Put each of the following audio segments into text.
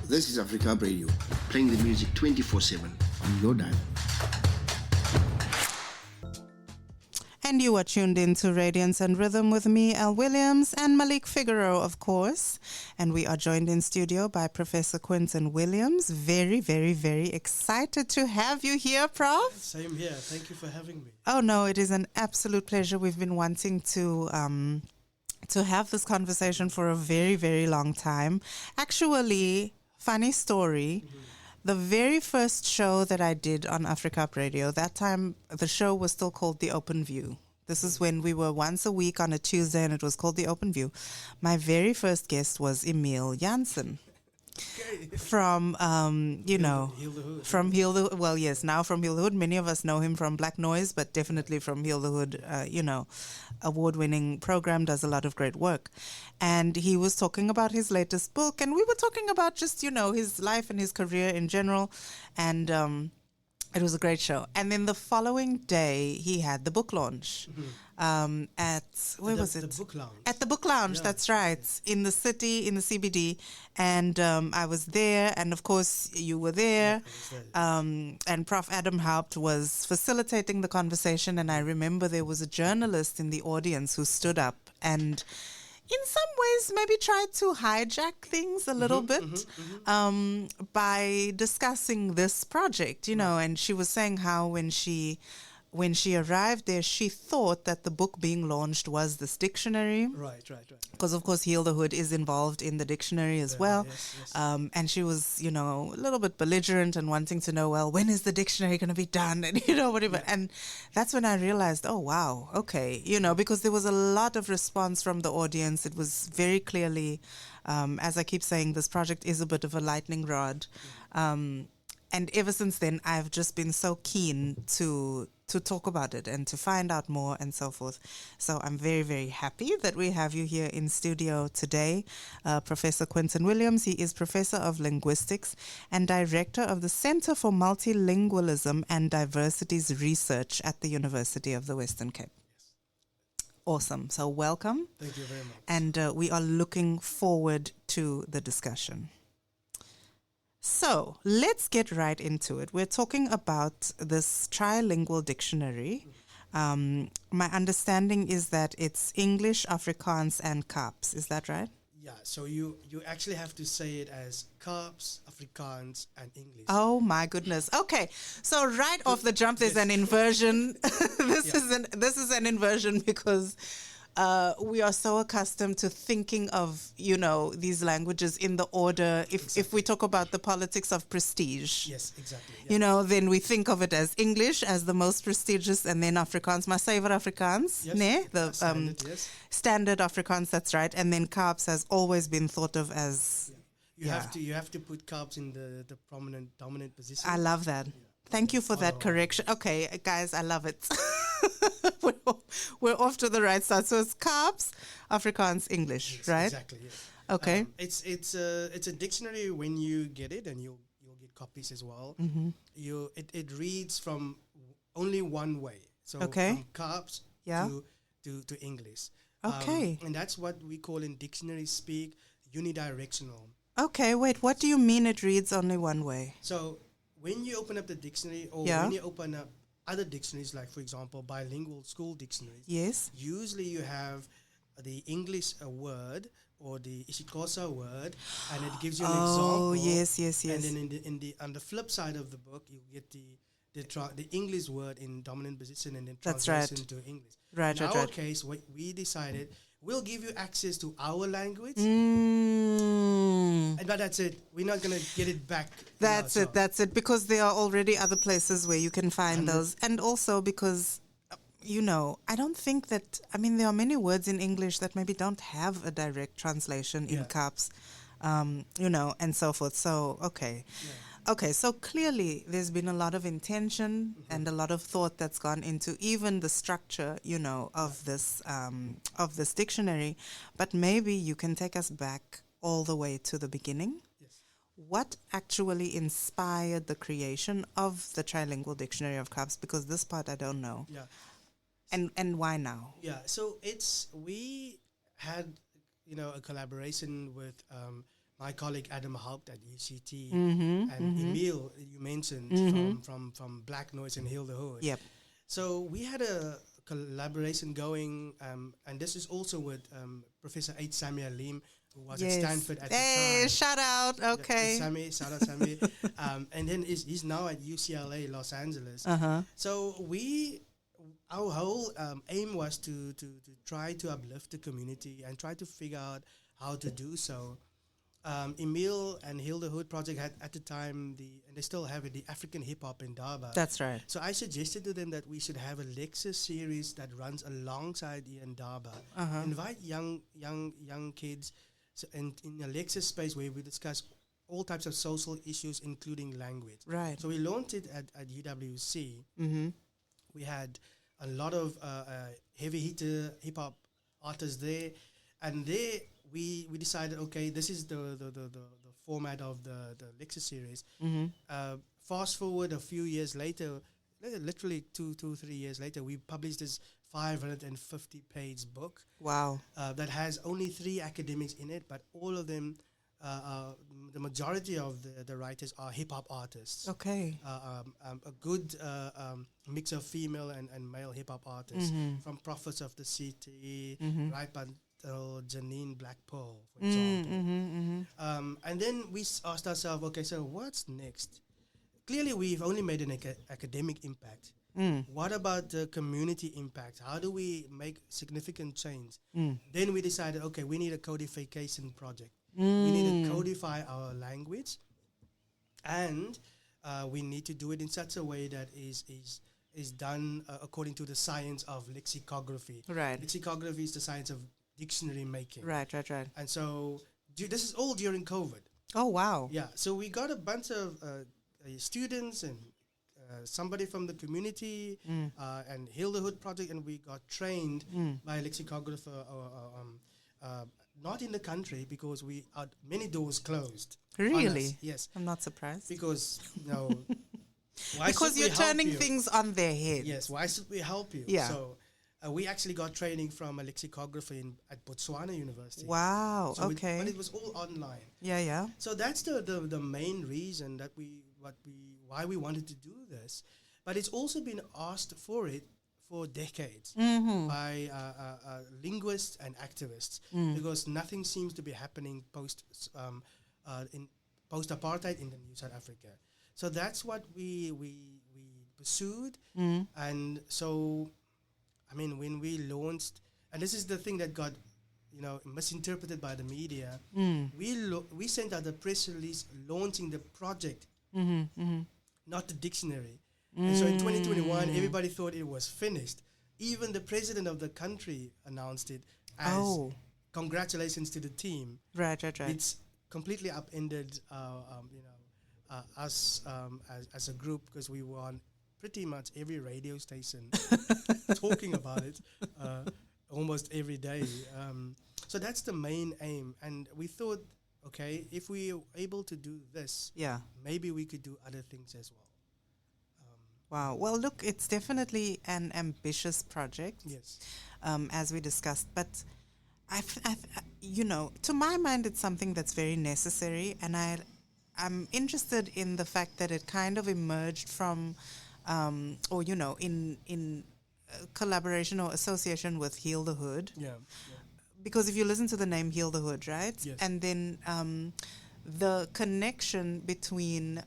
This is Afrikaap Radio, playing the music 24/7 on your dial. And you are tuned in to Radiance and Rhythm with me, Elle Williams, and Malik Figaro, of course. And we are joined in studio by Professor Quentin Williams. Very, very, very excited to have you here, Prof. Same here. Thank you for having me. Oh, no, it is an absolute pleasure. We've been wanting to have this conversation for a very, very long time. Actually, funny story. The very first show that I did on Afrikaap Radio, that time the show was still called The Open View. This is when we were once a week on a Tuesday and it was called The Open View. My very first guest was Emil Janssen. From, from Heal the Hood. Well, yes, now from Heal the Hood. Many of us know him from Black Noise, but definitely from Heal the Hood, award-winning program, does a lot of great work. And he was talking about his latest book, and we were talking about just, his life and his career in general. And it was a great show. And then the following day, he had the book launch at, where was it? The book lounge. At the book lounge, that's right, in the city, in the CBD. And I was there, and of course, you were there. And Prof. Adam Haupt was facilitating the conversation, and I remember there was a journalist in the audience who stood up and in some ways maybe tried to hijack things a little bit by discussing this project, and she was saying how when she arrived there, she thought that the book being launched was this dictionary. Right. Because, of course, Heal the Hood is involved in the dictionary as well. Yes. And she was, a little bit belligerent and wanting to know, well, when is the dictionary going to be done? And, whatever. Yeah. And that's when I realized, oh, wow, okay. Because there was a lot of response from the audience. It was very clearly, as I keep saying, this project is a bit of a lightning rod. And ever since then, I've just been so keen to talk about it and to find out more and so forth. So I'm very, very happy that we have you here in studio today. Professor Quentin Williams, he is Professor of Linguistics and Director of the Center for Multilingualism and Diversities Research at the University of the Western Cape. Yes. Awesome. So welcome. Thank you very much. And we are looking forward to the discussion. So let's get right into it. We're talking about this trilingual dictionary. My understanding is that it's English, Afrikaans, and Kaaps. Is that right? Yeah, so you actually have to say it as Kaaps, Afrikaans, and English. Oh my goodness. Okay, so right off the jump, there's an inversion. This is an inversion because we are so accustomed to thinking of, these languages in the order. If we talk about the politics of prestige. Yes, exactly. Yeah. Then we think of it as English as the most prestigious, and then Afrikaans, my favorite Afrikaans, yes. the standard Afrikaans, that's right. And then Kaaps has always been thought of as... Yeah. You have to put Kaaps in the prominent, dominant position. I love that. Thank you for that correction. Okay, guys, I love it. We're off to the right start. So it's Kaaps, Afrikaans, English, yes, right? Exactly. Yes. Okay. It's a dictionary when you get it, and you'll get copies as well. It reads from only one way. So from Kaaps to English. Okay. And that's what we call in dictionary speak unidirectional. Okay, wait. What do you mean it reads only one way? So when you open up the dictionary, or when you open up other dictionaries, like, for example, bilingual school dictionaries, yes, usually you have the English word or the isiXhosa word, and it gives you an example. Oh, yes. And then on the flip side of the book, you get the English word in dominant position and then translation to English. Right, in our case, we decided we'll give you access to our language. But that's it. We're not going to get it back. That's it. Because there are already other places where you can find those. And also because, I don't think that, there are many words in English that maybe don't have a direct translation in Kaaps, and so forth. So, okay. Yeah. Okay, so clearly there's been a lot of intention and a lot of thought that's gone into even the structure, of this dictionary. But maybe you can take us back all the way to the beginning. Yes. What actually inspired the creation of the Trilingual Dictionary of Kaaps? Because this part I don't know. Yeah. And why now? Yeah, so we had, a collaboration with my colleague Adam Haupt at UCT, and Emil, you mentioned, from Black Noise and Heal the Hood. Yep. So we had a collaboration going, and this is also with Professor H. Samuel Lim, who was at Stanford at the time. Shout out. Okay. Sammy, shout out Sammy. And then he's now at UCLA, Los Angeles. So our whole aim was to try to uplift the community and try to figure out how to do so. Emil and Heal the Hood project had at the time and they still have it, the African hip hop in Durban. That's right. So I suggested to them that we should have a lecture series that runs alongside the Indaba. Invite young kids in a lecture space where we discuss all types of social issues, including language. Right. So we launched it at UWC. We had a lot of heavy hitter hip hop artists there, and there we decided, okay, this is the format of the lecture series. Fast forward a few years later, literally 2-3 years later, we published this 550-page book. Wow. That has only 3 academics in it, but all of them, the majority of the writers are hip-hop artists. Okay. A good mix of female and male hip-hop artists, from Prophets of the City, right until Janine Black Pearl, for example. And then we asked ourselves, okay, so what's next? Clearly, we've only made an academic impact. What about the community impact? How do we make significant change? Then we decided, okay, we need a codification project. We need to codify our language, and we need to do it in such a way that is done according to the science of lexicography. Right. Lexicography is the science of dictionary making. Right. And so this is all during COVID. Oh, wow. Yeah. So we got a bunch of students and somebody from the community and Heal the Hood project, and we got trained by a lexicographer, not in the country, because we had many doors closed. Really? Yes. I'm not surprised. Because, why because should you're we help turning you? things on their head. Yes. Why should we help you? Yeah. So we actually got training from a lexicographer at Botswana University. Wow. So okay. but it was all online. Yeah. So that's the main reason that why we wanted to do this. But it's also been asked for it for decades by linguists and activists, because nothing seems to be happening post-apartheid in the new South Africa. So that's what we pursued. And so, I mean, when we launched, and this is the thing that got misinterpreted by the media, we sent out a press release launching the project, not the dictionary. And so in 2021, everybody thought it was finished. Even the president of the country announced it as congratulations to the team. Right. It's completely upended us as a group, because we were on pretty much every radio station talking about it almost every day. So that's the main aim. And we thought, okay, if we are able to do this, maybe we could do other things as well. Wow. Well, look, it's definitely an ambitious project. Yes. As we discussed, but to my mind, it's something that's very necessary, and I'm interested in the fact that it kind of emerged from, in collaboration or association with Heal the Hood. Yeah. Because if you listen to the name Heal the Hood, right? Yes. And then the connection between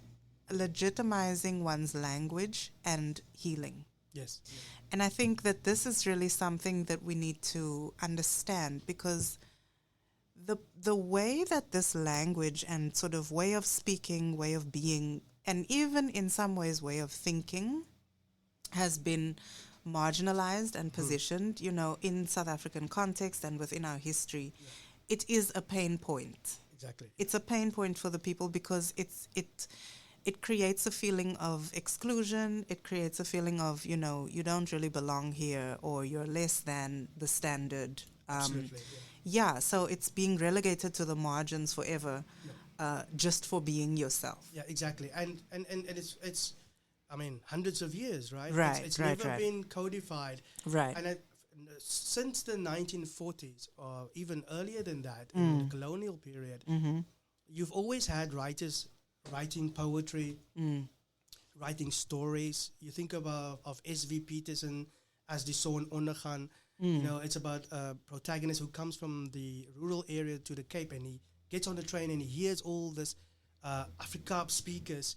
legitimizing one's language and healing. Yes. And I think that this is really something that we need to understand, because the way that this language and sort of way of speaking, way of being, and even in some ways way of thinking has been marginalized and positioned, in South African context and within our history. Yeah. It is a pain point. Exactly. It's a pain point for the people, because it creates a feeling of exclusion. It creates a feeling of, you don't really belong here, or you're less than the standard. Absolutely. Yeah, so it's being relegated to the margins forever, just for being yourself. Yeah, exactly. And it's hundreds of years, right? Right, It's right, never right. been codified. Right. And since the 1940s, or even earlier than that, in the colonial period, you've always had writers writing poetry, writing stories. You think of S.V. Peterson as the Son Ondergaan. You know, it's about a protagonist who comes from the rural area to the Cape, and he gets on the train and he hears all this Afrikaap speakers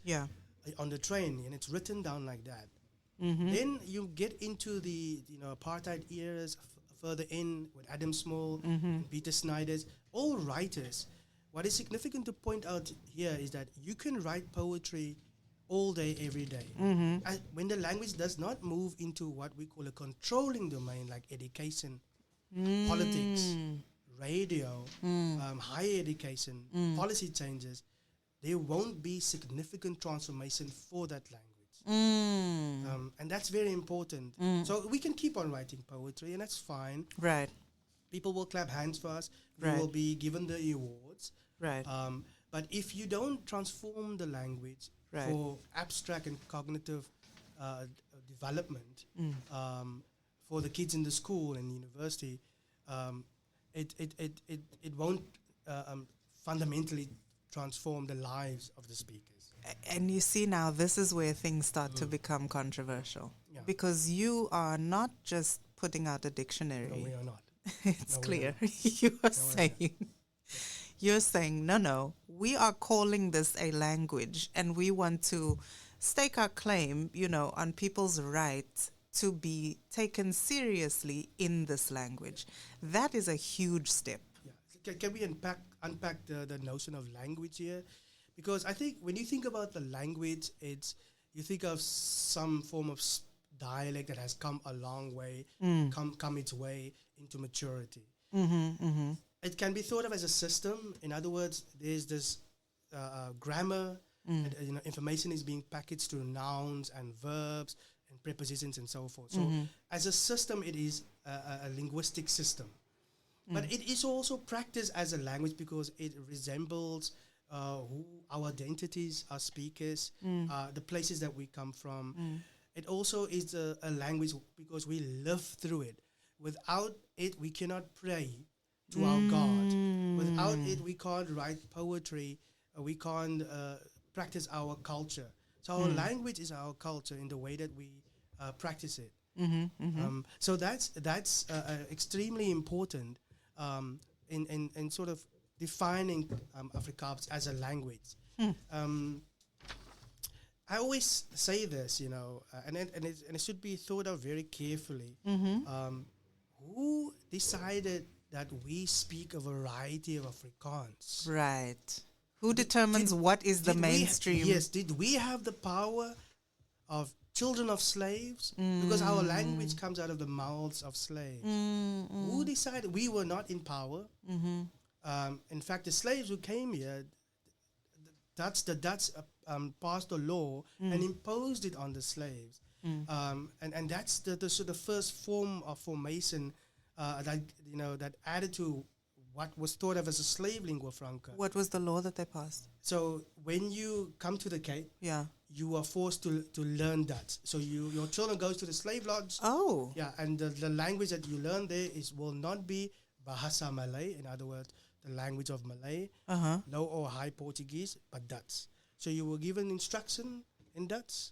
on the train, and it's written down like that. Then you get into the apartheid eras further in with Adam Small, and Peter Snyders, all writers. What is significant to point out here is that you can write poetry all day, every day. When the language does not move into what we call a controlling domain, like education, politics, radio, higher education, policy changes, there won't be significant transformation for that language. And that's very important. So we can keep on writing poetry, and that's fine. Right. People will clap hands for us. We will be given the awards. Right. But if you don't transform the language for abstract and cognitive development for the kids in the school and university, it won't fundamentally transform the lives of the speakers. And you see now, this is where things start to become controversial. Yeah. Because you are not just putting out a dictionary. No, we are not. It's No, clear. we are not. You're saying, no, we are calling this a language, and we want to stake our claim, on people's right to be taken seriously in this language. That is a huge step. Yeah. Can we unpack the notion of language here? Because I think when you think about the language, you think of some form of dialect that has come a long way, come its way into maturity. It can be thought of as a system. In other words, there's this grammar, and information is being packaged through nouns and verbs and prepositions and so forth. So as a system, it is a linguistic system. But it is also practiced as a language because it resembles who our identities, our speakers, the places that we come from. It also is a language because we live through it. Without it, we cannot pray to our God. Without it, we can't write poetry. We can't practice our culture. So our language is our culture in the way that we practice it. So that's extremely important in sort of defining Afrikaans as a language. I always say this, and it should be thought of very carefully. Who decided that we speak a variety of Afrikaans? Right. Who determines what is the mainstream? Did we have the power of children of slaves? Because our language comes out of the mouths of slaves. Who decided? We were not in power. In fact, the slaves who came here, the Dutch passed a law and imposed it on the slaves. And that's the sort of first form of formation that added to what was thought of as a slave lingua franca. What was the law that they passed? So when you come to the Cape, you are forced to learn Dutch. So your children goes to the slave lodge. Oh. Yeah, and the language that you learn there will not be Bahasa Malay, in other words, the language of Malay, low or high Portuguese, but Dutch. So you were given instruction in Dutch.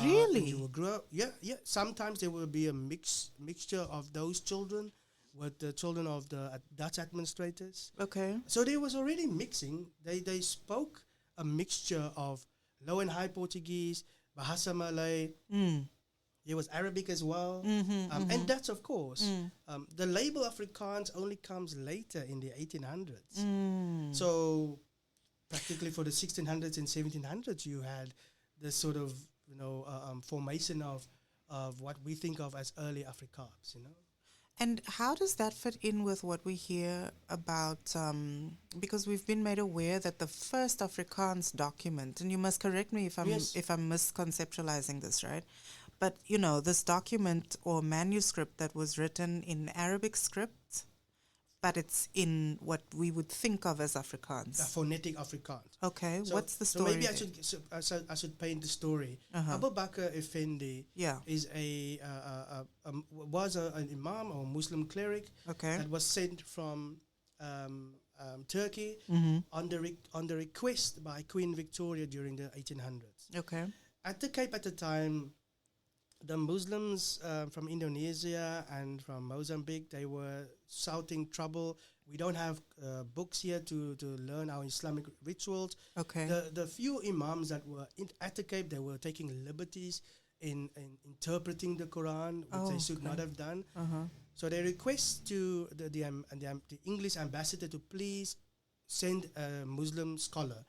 Really? You will grow up. Yeah. Sometimes there will be a mixture of those children with the children of the Dutch administrators. Okay. So there was already mixing. They spoke a mixture of low and high Portuguese, Bahasa Malay. There was Arabic as well. And Dutch, of course. The label Afrikaans only comes later in the 1800s. So practically for the 1600s and 1700s, you had this sort of formation of what we think of as early Afrikaaps, And how does that fit in with what we hear about, because we've been made aware that the first Afrikaans document, and you must correct me if I'm misconceptualizing this, right? But, this document or manuscript that was written in Arabic script, but it's in what we would think of as Afrikaans. Phonetic Afrikaans. Okay, what's the story? So maybe I should paint the story. Abu Bakr Effendi is was an imam or Muslim cleric that was sent from Turkey on the request by Queen Victoria during the 1800s. Okay. At the Cape at the time, the Muslims from Indonesia and from Mozambique, they were shouting trouble. We don't have books here to learn our Islamic rituals. Okay. The few imams that were at the Cape, they were taking liberties in interpreting the Quran, which they should not have done. So they request to the English ambassador to please send a Muslim scholar.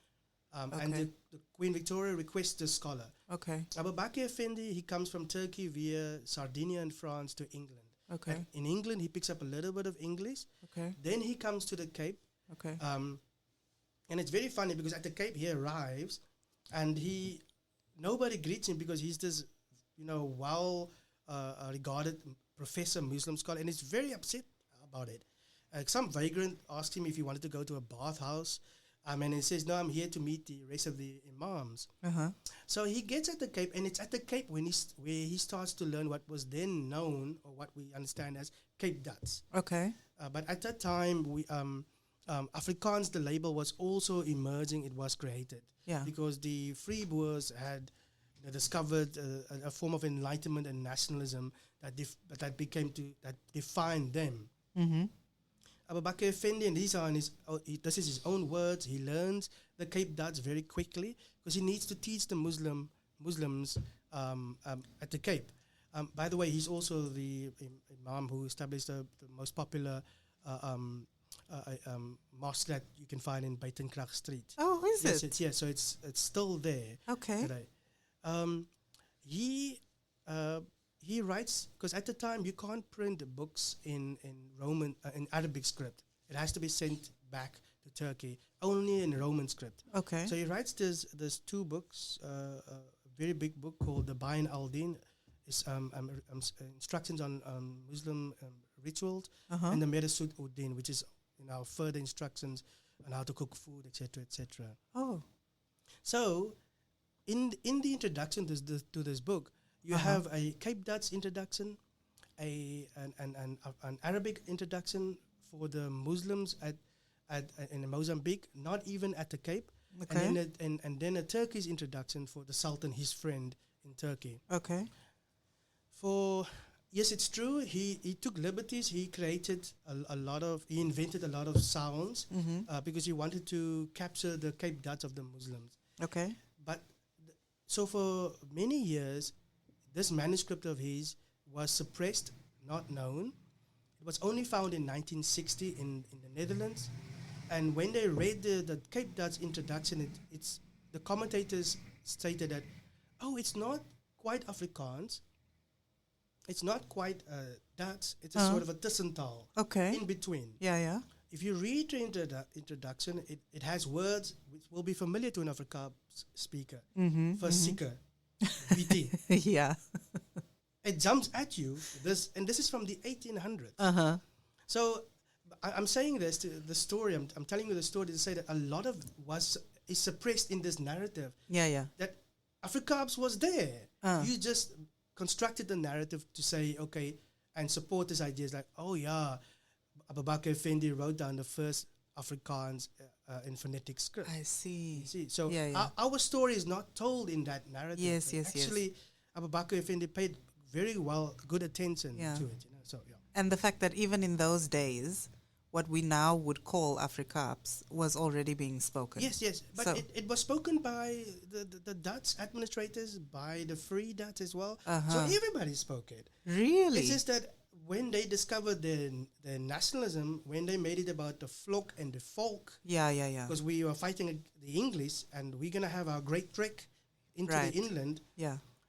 And the Queen Victoria requests the scholar. Okay. Abu Bakr Effendi, he comes from Turkey via Sardinia and France to England. Okay. And in England, he picks up a little bit of English. Okay. Then he comes to the Cape. Okay. And it's very funny because at the Cape he arrives, and nobody greets him because he's this, well regarded professor, Muslim scholar, and he's very upset about it. Some vagrant asked him if he wanted to go to a bathhouse. And he says, no, I'm here to meet the rest of the imams. So he gets at the Cape, and it's at the Cape where he starts to learn what was then known, or what we understand as Cape Dutch. Okay. But at that time, Afrikaans, the label, was also emerging. It was created. Yeah. Because the Freeboers had discovered a form of enlightenment and nationalism that defined them. Abu Bakr Effendi, and this is his own words, he learns the Cape Dutch very quickly because he needs to teach the Muslims at the Cape. By the way, he's also the imam who established the most popular mosque that you can find in Buitenkrag Street. Oh, is it? Yes, so it's still there. Okay. Today. He writes, because at the time you can't print books in Arabic script. It has to be sent back to Turkey only in Roman script. Okay. So he writes there's two books, a very big book called the Bayan al-Din, is instructions on Muslim rituals, and the Meresut ud-Din, which is further instructions on how to cook food, etc., etc. Oh. So in the introduction to this book, you have a Cape Dutch introduction, an Arabic introduction for the Muslims in Mozambique, not even at the Cape, and then a Turkish introduction for the Sultan, his friend in Turkey. Okay. Yes, it's true. He took liberties. He created he invented a lot of sounds because he wanted to capture the Cape Dutch of the Muslims. Okay. But so for many years, this manuscript of his was suppressed, not known. It was only found in 1960 in the Netherlands. And when they read the Cape Dutch introduction, the commentators stated that, it's not quite Afrikaans. It's not quite Dutch. It's a sort of a tussental in between. Yeah, yeah. If you read the introduction, it has words which will be familiar to an Afrikaap speaker. Versieker. BT. Yeah. It jumps at you. This is from the 1800s. So I'm saying this to the story. I'm telling you the story to say that a lot of is suppressed in this narrative. Yeah, yeah. That Afrikaaps was there. You just constructed the narrative to say and support this idea. It's like, Abu Bakr Effendi wrote down the first Afrikaans in phonetic script. I see. You see, so our story is not told in that narrative. Yes. Actually, Abu Bakr Effendi paid very good attention to it. So and the fact that even in those days, what we now would call Afrikaaps was already being spoken. Yes, but so it was spoken by the Dutch administrators, by the Free Dutch as well. So everybody spoke it. Really? It's just that when they discovered their nationalism, when they made it about the vlok and the folk, because we were fighting the English and we're going to have our great trek into the inland,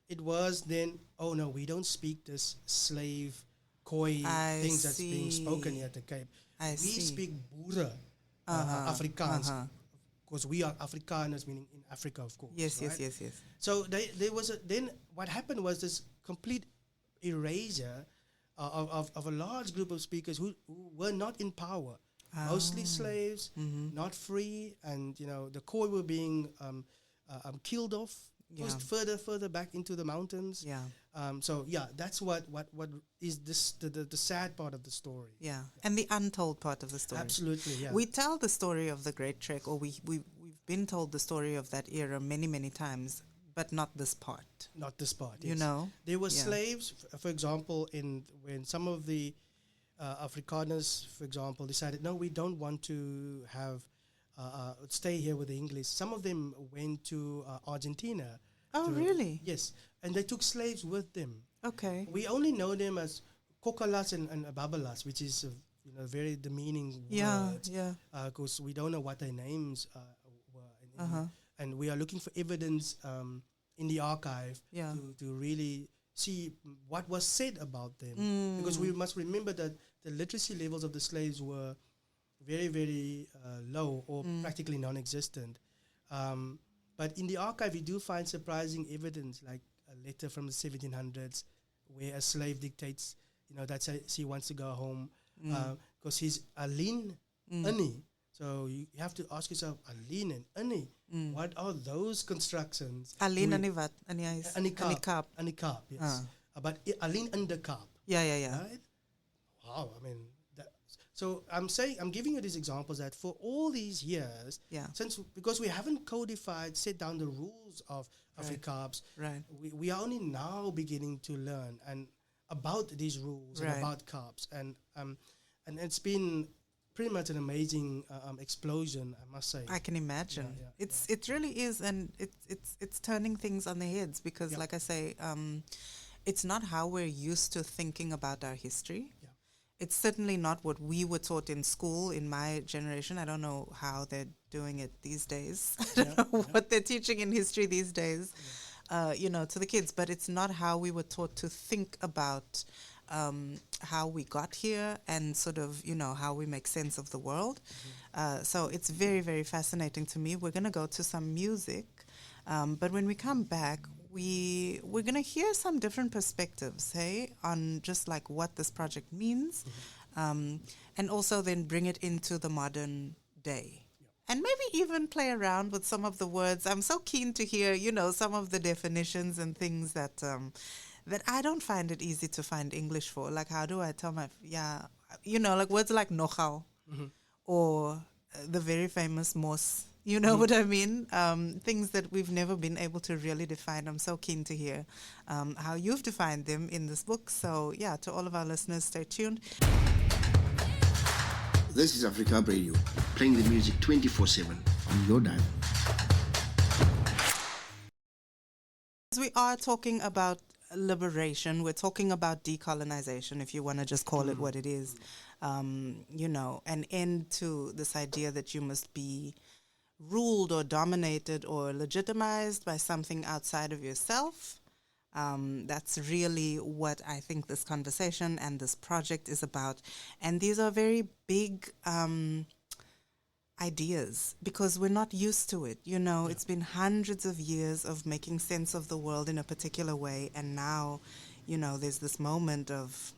it was then, oh no, we don't speak this slave, coy things that's being spoken here at the Cape. We speak Boere, Afrikaans, because we are Afrikaners, meaning in Africa, of course. Yes. So there was then what happened was this complete erasure of a large group of speakers who were not in power, mostly slaves, not free, and the Khoi were being killed off pushed further back into the mountains. Yeah. So that's what is this the sad part of the story. Yeah, and the untold part of the story. Absolutely, yeah. We tell the story of the Great Trek, or we've been told the story of that era many times, but not this part. Not this part. You know, there were slaves, for example, when some of the Afrikaners, for example, decided no, we don't want to have stay here with the English. Some of them went to Argentina. Oh, really? Yes, and they took slaves with them. Okay. We only know them as kokalas and babalas, which is very demeaning words. Yeah. Because we don't know what their names were, and we are looking for evidence in the archive to really see what was said about them. Because we must remember that the literacy levels of the slaves were very low or practically non-existent. But in the archive, we do find surprising evidence, like a letter from the 1700s where a slave dictates, that he wants to go home because he's Aline Annie. So you have to ask yourself, Aline and Annie, what are those constructions? Aline Annie wat? Annie Kaaps. Annie Kaaps, yes. But Aline and the Kaap. Yeah. Right? Wow, I mean... So I'm giving you these examples that for all these years, because we haven't set down the rules of Afrikaaps, we are only now beginning to learn and about these rules and about Kaaps, and it's been pretty much an amazing explosion, I must say. I can imagine. It really is, and it's turning things on their heads because, like I say, it's not how we're used to thinking about our history. It's certainly not what we were taught in school in my generation. I don't know how they're doing it these days. I don't know what they're teaching in history these days, to the kids. But it's not how we were taught to think about how we got here and sort of, how we make sense of the world. So it's very, very fascinating to me. We're going to go to some music. But when we come back, we're going to hear some different perspectives, on just like what this project means, and also then bring it into the modern day. And maybe even play around with some of the words. I'm so keen to hear, some of the definitions and things that I don't find it easy to find English for. Like, how do I tell like words like nogal or the very famous mos. You know what I mean? Things that we've never been able to really define. I'm so keen to hear how you've defined them in this book. So, to all of our listeners, stay tuned. This is Afrikaap Radio, playing the music 24/7 on your dial. As we are talking about liberation, we're talking about decolonization, if you want to just call it what it is. An end to this idea that you must be ruled or dominated or legitimized by something outside of yourself. That's really what I think this conversation and this project is about. And these are very big ideas because we're not used to it. It's been hundreds of years of making sense of the world in a particular way. And now, there's this moment of,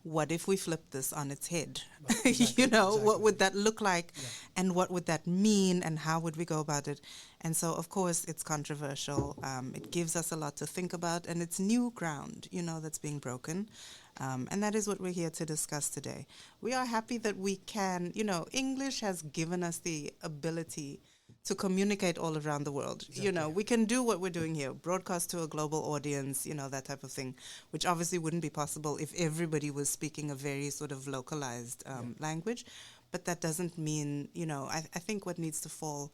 what if we flip this on its head? Exactly. What would that look like? And what would that mean? And how would we go about it? And so, of course, it's controversial. It gives us a lot to think about. And it's new ground, that's being broken. And that is what we're here to discuss today. We are happy that we can, English has given us the ability to communicate all around the world. Exactly. We can do what we're doing here, broadcast to a global audience, that type of thing, which obviously wouldn't be possible if everybody was speaking a very sort of localized language. But that doesn't mean, I think what needs to fall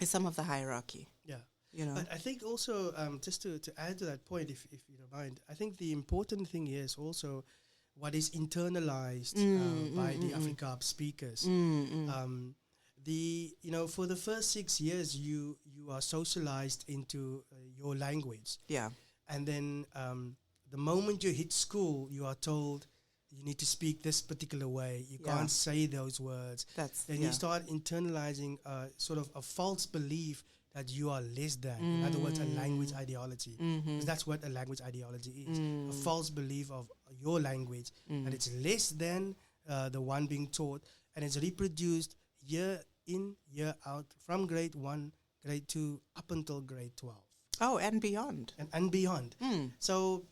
is some of the hierarchy. Yeah. But I think also, just to add to that point, if you don't mind, I think the important thing here is also what is internalized by the Afrikaap speakers. For the first 6 years, you are socialized into your language. Yeah. And then the moment you hit school, you are told you need to speak this particular way. You can't say those words. Then you start internalizing sort of a false belief that you are less than. In other words, a language ideology. Because that's what a language ideology is. A false belief of your language, that it's less than the one being taught, and it's reproduced year in, year out, from grade 1, grade 2 up until grade 12. Oh, and beyond. And beyond. So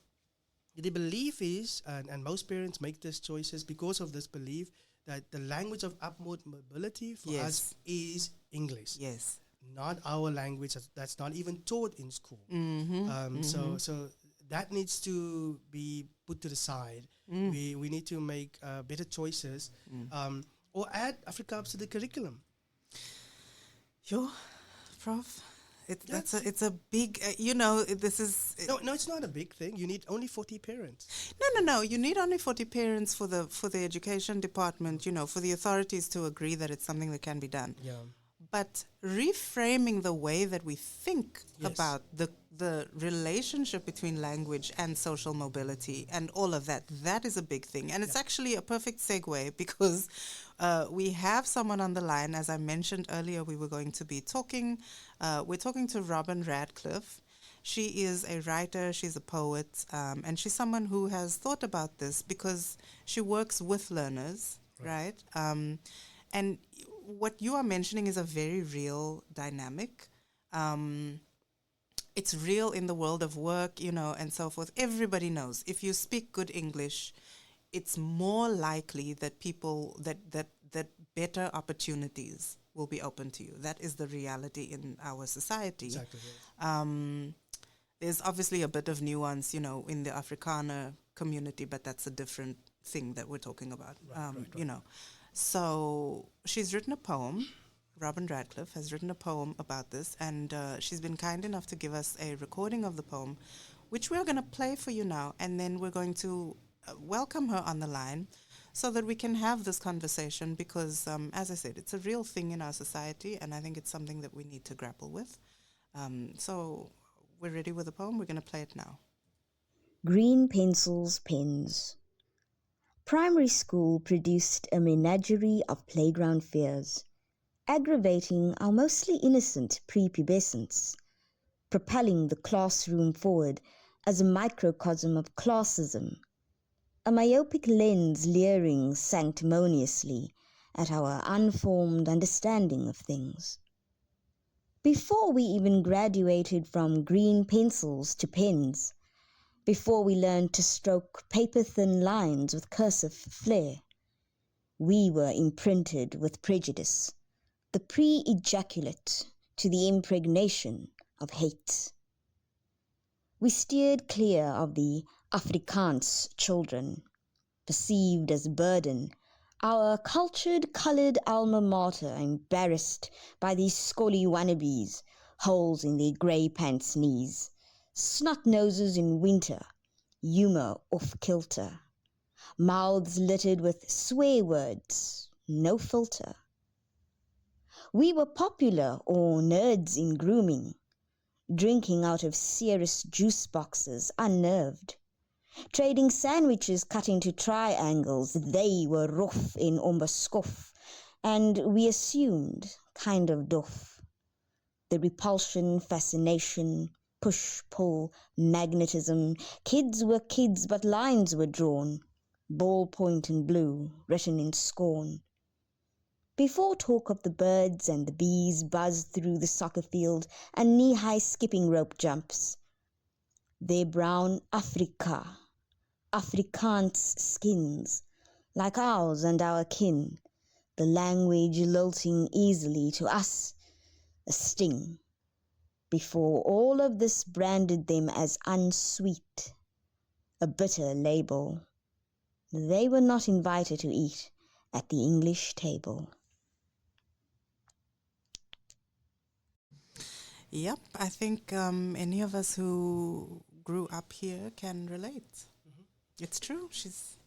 the belief is, and most parents make these choices because of this belief, that the language of upward mobility for us is English. Yes. Not our language. That's not even taught in school. So that needs to be put to the side. We need to make better choices, or add Afrikaaps to the curriculum. Sure, Prof. It's a big, this is... No, it's not a big thing. You need only 40 parents. No. You need only 40 parents for the education department, for the authorities to agree that it's something that can be done. Yeah. But reframing the way that we think about the relationship between language and social mobility and all of that is a big thing. And it's actually a perfect segue because we have someone on the line. As I mentioned earlier, we were going to be talking. We're talking to Robin Radcliffe. She is a writer, she's a poet, and she's someone who has thought about this because she works with learners, right? And what you are mentioning is a very real dynamic. It's real in the world of work, and so forth. Everybody knows if you speak good English, it's more likely that people that better opportunities will be open to you. That is the reality in our society. Exactly. Yes. There's obviously a bit of nuance, in the Afrikaner community, but that's a different thing that we're talking about. Right. So she's written a poem. Robin Radcliffe has written a poem about this, and she's been kind enough to give us a recording of the poem, which we're going to play for you now, and then we're going to welcome her on the line so that we can have this conversation because, as I said, it's a real thing in our society, and I think it's something that we need to grapple with. So we're ready with the poem. We're going to play it now. Green pencils, pens. Primary school produced a menagerie of playground fears, aggravating our mostly innocent prepubescence, propelling the classroom forward as a microcosm of classism, a myopic lens leering sanctimoniously at our unformed understanding of things. Before we even graduated from green pencils to pens, before we learned to stroke paper-thin lines with cursive flair, we were imprinted with prejudice, the pre-ejaculate to the impregnation of hate. We steered clear of the Afrikaans children, perceived as burden, our cultured, coloured alma mater embarrassed by these scolly wannabes, holes in their grey pants knees, snot noses in winter, humour off-kilter, mouths littered with swear words, no filter. We were popular or nerds in grooming, drinking out of serious juice boxes, unnerved, trading sandwiches cut into triangles. They were rough in omberskoff, and we assumed, kind of doff. The repulsion, fascination, push-pull, magnetism. Kids were kids, but lines were drawn, ballpoint and blue, written in scorn. Before talk of the birds and the bees buzzed through the soccer field and knee-high skipping rope jumps, their brown Afrika, Afrikaans skins, like ours and our kin, the language lilting easily to us, a sting. Before all of this branded them as unsweet, a bitter label. They were not invited to eat at the English table. Yep, I think any of us who grew up here can relate. Mm-hmm. It's true.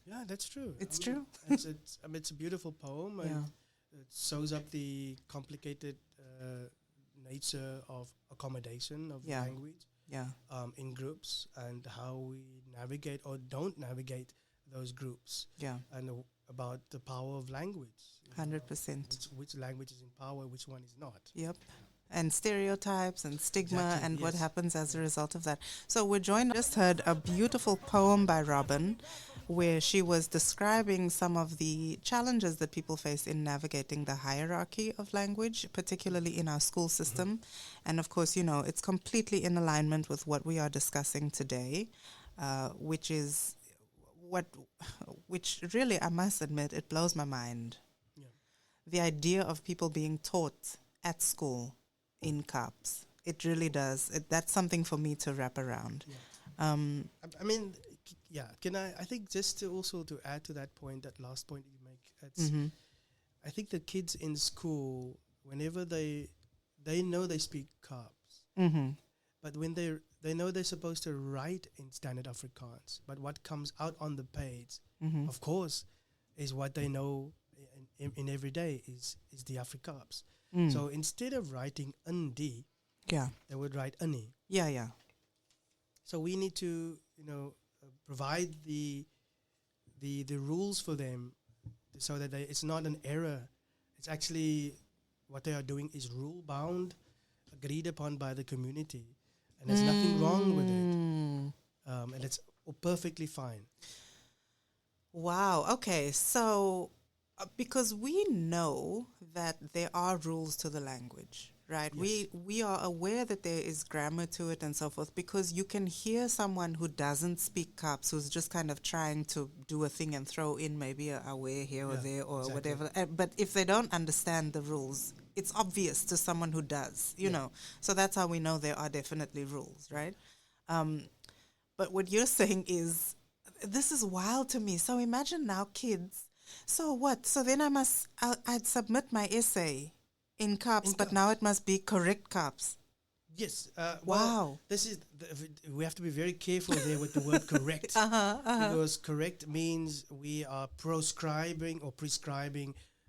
Yeah, that's true. It's true. It's a beautiful poem, and it shows up the complicated nature of accommodation of language in groups and how we navigate or don't navigate those groups. Yeah, and about the power of language. 100%. Which language is in power, which one is not. Yep. and stereotypes and stigma Exactly, and what yes. happens as a result of that. So we're joined, just heard a beautiful poem by Robin where she was describing some of the challenges that people face in navigating the hierarchy of language, particularly in our school system. And of course, you know, it's completely in alignment with what we are discussing today, which is which really, I must admit, it blows my mind. Yeah. The idea of people being taught at school in Kaaps. It really does. That's something for me to wrap around. Yeah. I mean, yeah. Can I think just to also to add to that point, that last point you make, it's, I think the kids in school, whenever they know they speak Kaaps, but when they know they're supposed to write in standard Afrikaans, but what comes out on the page, of course, is what they know in every day is the Afrikaaps. So instead of writing undi, they would write uni. Yeah. So we need to, provide the rules for them so that it's not an error. It's actually what they are doing is rule bound, agreed upon by the community, and there's nothing wrong with it, and it's perfectly fine. Wow. Okay. So, because we know that there are rules to the language, right? Yes. We are aware that there is grammar to it and so forth, because you can hear someone who doesn't speak Kaaps who's just kind of trying to do a thing and throw in maybe a aware here or there or exactly. whatever. But if they don't understand the rules, it's obvious to someone who does, you know. So that's how we know there are definitely rules, right? But what you're saying is, this is wild to me. So imagine now kids. So what? So then I'd submit my essay in Kaaps, but now it must be correct Kaaps. Yes. Wow. Well, this is we have to be very careful there with the word correct, because correct means we are prescribing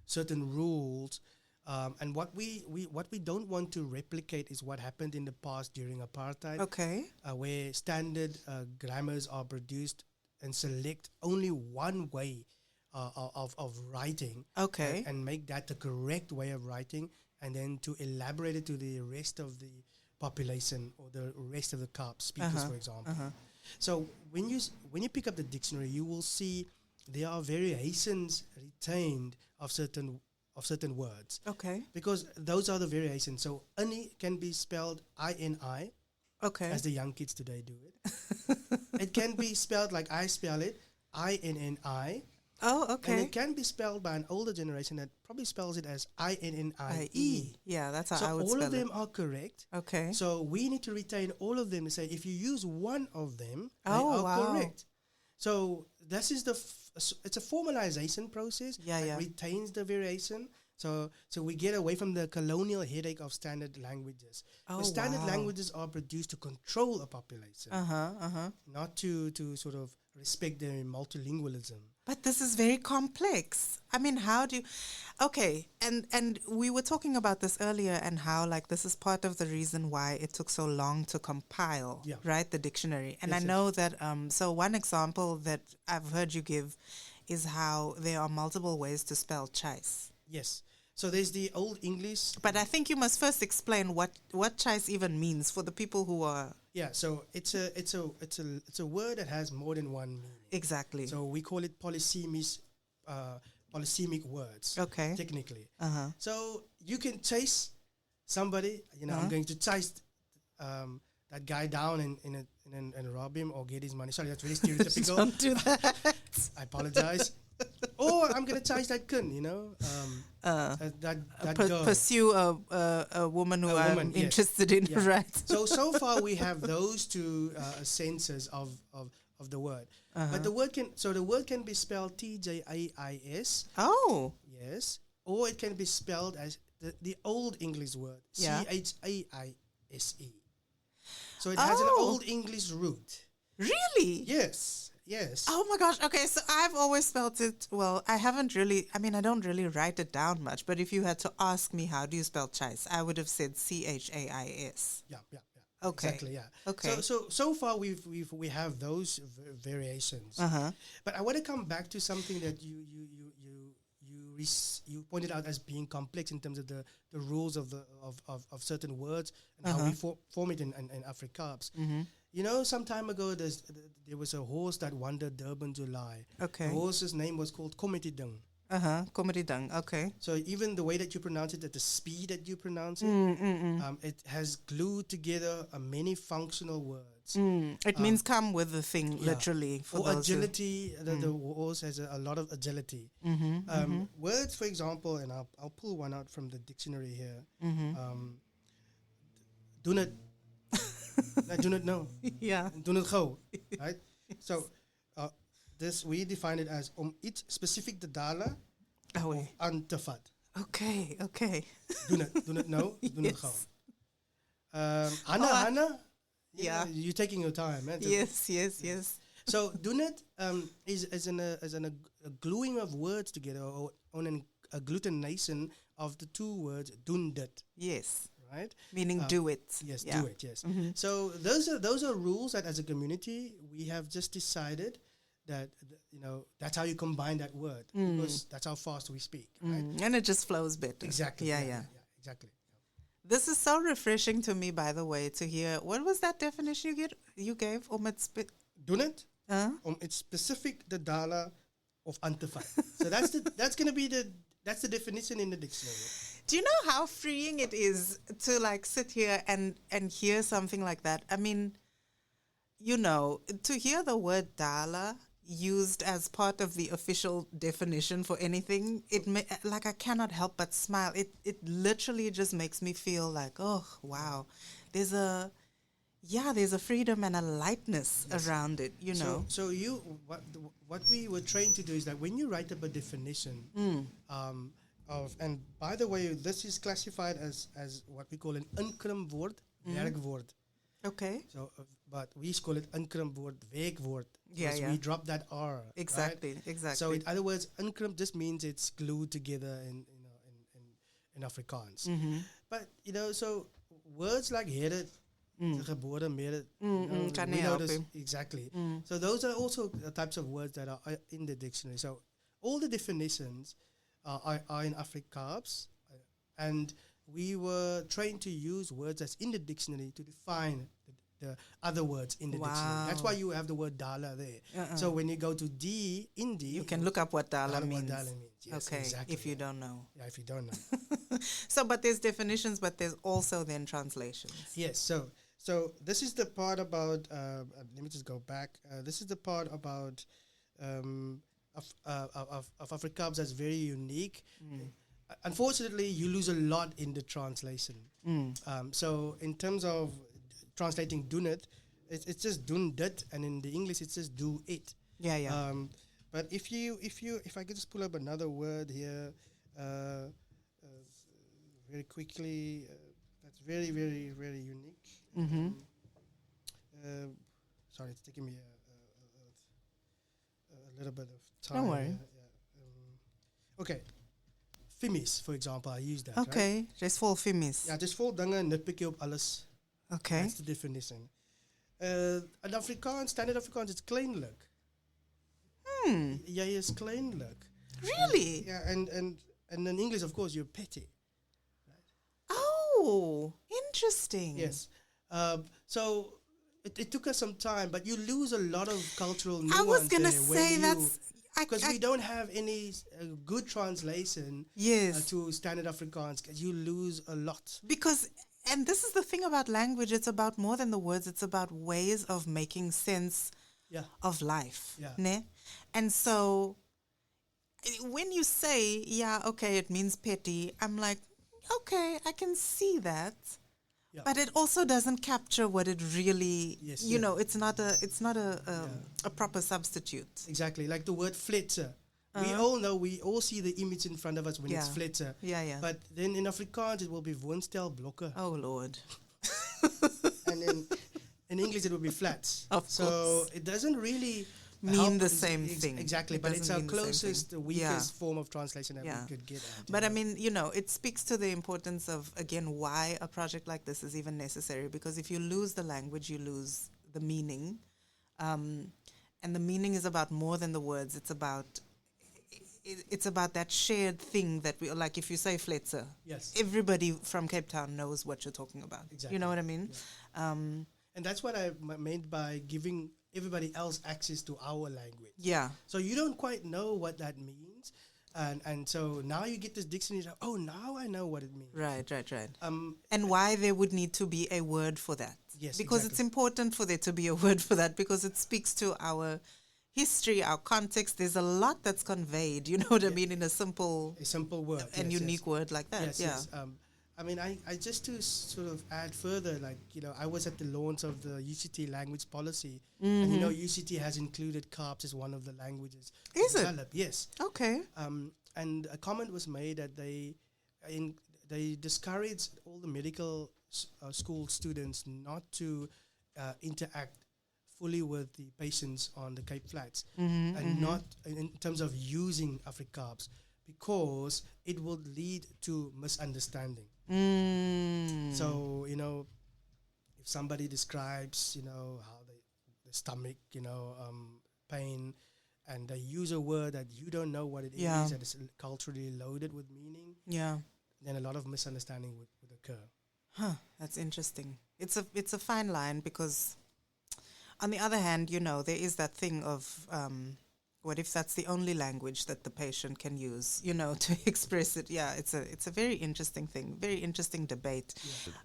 certain rules, and what we don't want to replicate is what happened in the past during apartheid. Okay. Where standard grammars are produced and select only one way of writing. Okay. And make that the correct way of writing, and then to elaborate it to the rest of the population or the rest of the Kaaps speakers, for example. So when you pick up the dictionary, you will see there are variations retained of certain words. Okay. Because those are the variations. So uni can be spelled INI, Okay. as the young kids today do it. It can be spelled like I spell it, INNI. Oh, okay. And it can be spelled by an older generation that probably spells it as INNIE. Yeah, that's how So I would all spell of them it. are correct. Okay. So we need to retain all of them to say if you use one of them, they Oh, are wow. correct. So this is it's a formalization process that retains the variation. So we get away from the colonial headache of standard languages. Oh, The standard wow. languages are produced to control a population, not to sort of respect their multilingualism. But this is very complex. I mean, how do you... Okay, and we were talking about this earlier, and how, like, this is part of the reason why it took so long to compile, right, the dictionary. And Yes, I know that, so one example that I've heard you give is how there are multiple ways to spell chais. Yes. So there's the Old English. But I think you must first explain what chais even means for the people who are... Yeah, so it's a word that has more than one meaning. Exactly. So we call it polysemic words. Okay. Technically. So you can chase somebody. I'm going to chase that guy down and rob him or get his money. Sorry, that's very stereotypical. Don't do that. I apologize. Or I'm gonna chase that kun, that girl. Pursue a woman who I'm interested in, right? So far we have those two senses of the word, but the word can be spelled TJAIS. Oh, yes, or it can be spelled as the Old English word CHAISE. So it has an Old English root. Really? Yes. Yes. Oh my gosh. Okay, so I've always spelled it, well, I don't really write it down much, but if you had to ask me how do you spell chais, I would have said CHAIS. Yeah. Okay. Exactly, yeah. Okay. So far we have those variations. But I want to come back to something that you you pointed out as being complex in terms of the rules of of certain words and how we form it in Afrikaaps. You know, some time ago, there was a horse that wandered Durban to lie. Okay. The horse's name was called Kometidung. Kometidung. Okay. So even the way that you pronounce it, at the speed that you pronounce it, it has glued together many functional words. It means come with the thing, literally. For or agility. The horse has a lot of agility. Words, for example, and I'll pull one out from the dictionary here. Do not. I do not know. Yeah. Do not go. Right? So this we define it as iets specifiek te dalen of aan te vat. Okay. Do not know. Do not go. Hannah. Yeah. You're taking your time. Man, Yes. So do not is a gluing of words together or on a agglutination of the two words doen dit. Yes. Right? Meaning do it. Yes, do it, yes. So those are rules that as a community we have just decided that that's how you combine that word because that's how fast we speak, right? And it just flows better. Exactly. Yeah, exactly. This is so refreshing to me, by the way, to hear. What was that definition you gave? Doen it. It's specific the dollar of aan te vat. So that's going to be the definition in the dictionary. Do you know how freeing it is to like sit here and hear something like that? I mean, to hear the word dala used as part of the official definition for anything, I cannot help but smile. It literally just makes me feel like, oh wow, there's a freedom and a lightness around it. So what we were trained to do is that when you write up a definition and by the way, this is classified as what we call an inkrimwoord, werkwoord. Okay. So, but we call it inkrimwoord, werkwoord. Yeah. We drop that R. Exactly. Right? Exactly. So, in other words, inkrim just means it's glued together in Afrikaans. But so words like headed, gebore, mered, we know this exactly. So those are also the types of words that are in the dictionary. So all the definitions are in Afrikaaps, and we were trained to use words that's in the dictionary to define the other words in the dictionary. That's why you have the word dala there. So when you go to D, you can look up what dala means. Yes, okay, exactly. if you don't know. Yeah, if you don't know. So, but there's definitions, but there's also then translations. Yes, so this is the part about, let me just go back. This is the part about of Afrikaaps that's very unique. Unfortunately, you lose a lot in the translation. So in terms of translating doen it, it's just doen dit, and in the English it's just do it. Yeah. But if I could just pull up another word here, very quickly, that's very, very, very unique. Sorry, it's taking me a little bit of time. Don't worry. Okay. Fimis, for example, I use that. Okay, right? just vol fimis. Ja, dis vol dinge nitpick op alles. Okay. That's the definition. In Afrikaans, standard Afrikaans, it's kleinlik. Jy is kleinlik. Really? Yeah, and in English, of course, you're petty. Oh, interesting. Yes. So it took us some time, but you lose a lot of cultural nuance. I was going to say that's... Because we don't have any good translation to standard Afrikaans, because you lose a lot. Because, and this is the thing about language, it's about more than the words, it's about ways of making sense of life. Yeah. Ne? And so, when you say, it means petty, I'm like, okay, I can see that. Yeah. But it also doesn't capture what it really, it's not a proper substitute. Exactly, like the word flitser. We all see the image in front of us when it's flitser. Yeah. But then in Afrikaans it will be woonstelblokke. Oh Lord. And then in English it will be flats. So it doesn't really mean the same thing. Exactly, but it's our closest, the weakest form of translation that we could get at. But I mean, it speaks to the importance of, again, why a project like this is even necessary. Because if you lose the language, you lose the meaning. And the meaning is about more than the words. It's about it's about that shared thing that we like. If you say Fletcher, yes, everybody from Cape Town knows what you're talking about. Exactly. You know what I mean? Yeah. And that's what I meant by giving everybody else access to our language. Yeah. So you don't quite know what that means. And so now you get this dictionary. Oh, now I know what it means. Right. And why there would need to be a word for that. Yes, because exactly. it's important for there to be a word for that, because it speaks to our history, our context. There's a lot that's conveyed, you know what I mean, in a simple word and unique word like that. Yes. I mean, I just to sort of add further, like, I was at the launch of the UCT language policy, and UCT has included Kaaps as one of the languages. Is it? Develop. Yes. Okay. And a comment was made that they discourage all the medical school students not to interact fully with the patients on the Cape Flats, and not in terms of using Afrikaaps, because it would lead to misunderstanding. So, if somebody describes, how the stomach, pain, and they use a word that you don't know what it is, and it's culturally loaded with meaning, then a lot of misunderstanding would occur. Huh, that's interesting. It's a fine line, because on the other hand, there is that thing of what if that's the only language that the patient can use, to express it? Yeah, it's a very interesting thing, very interesting debate.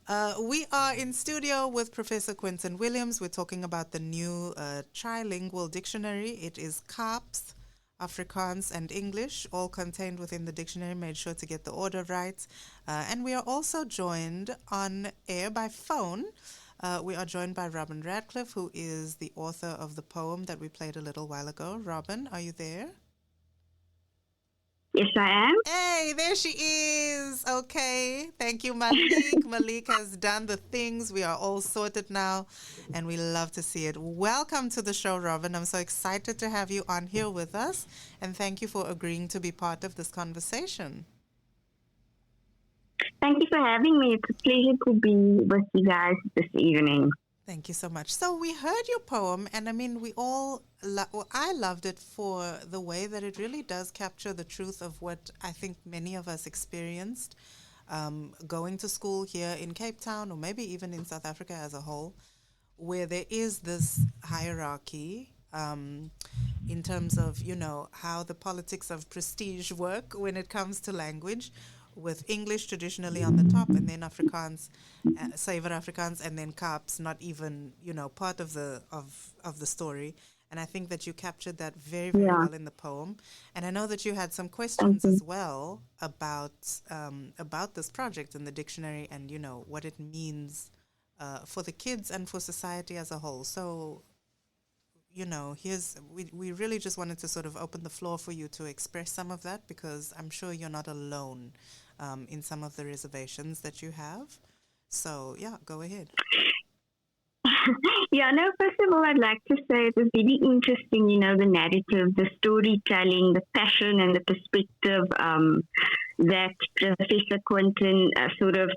Yeah. We are in studio with Professor Quentin Williams. We're talking about the new Trilingual dictionary. It is Kaaps, Afrikaans and English, all contained within the dictionary. Made sure to get the order right. And we are also joined on air by phone. We are joined by Robin Radcliffe, who is the author of the poem that we played a little while ago. Robin, are you there? Yes, I am. Hey, there she is. Okay. Thank you, Malik. Malik has done the things. We are all sorted now, and we love to see it. Welcome to the show, Robin. I'm so excited to have you on here with us, and thank you for agreeing to be part of this conversation. Thank you for having me. It's a pleasure to be with you guys this evening. Thank you so much. So we heard your poem, and I mean, I loved it for the way that it really does capture the truth of what I think many of us experienced going to school here in Cape Town, or maybe even in South Africa as a whole, where there is this hierarchy in terms of, how the politics of prestige work when it comes to language, with English traditionally on the top, and then Afrikaans, Suiwer Afrikaans, and then Kaaps, not even, part of the story. And I think that you captured that very, very well in the poem. And I know that you had some questions as well about this project in the dictionary, and, what it means for the kids and for society as a whole. So, we really just wanted to sort of open the floor for you to express some of that, because I'm sure you're not alone in some of the reservations that you have. So, go ahead. First of all, I'd like to say it was really interesting, the narrative, the storytelling, the passion and the perspective that Professor Quentin sort of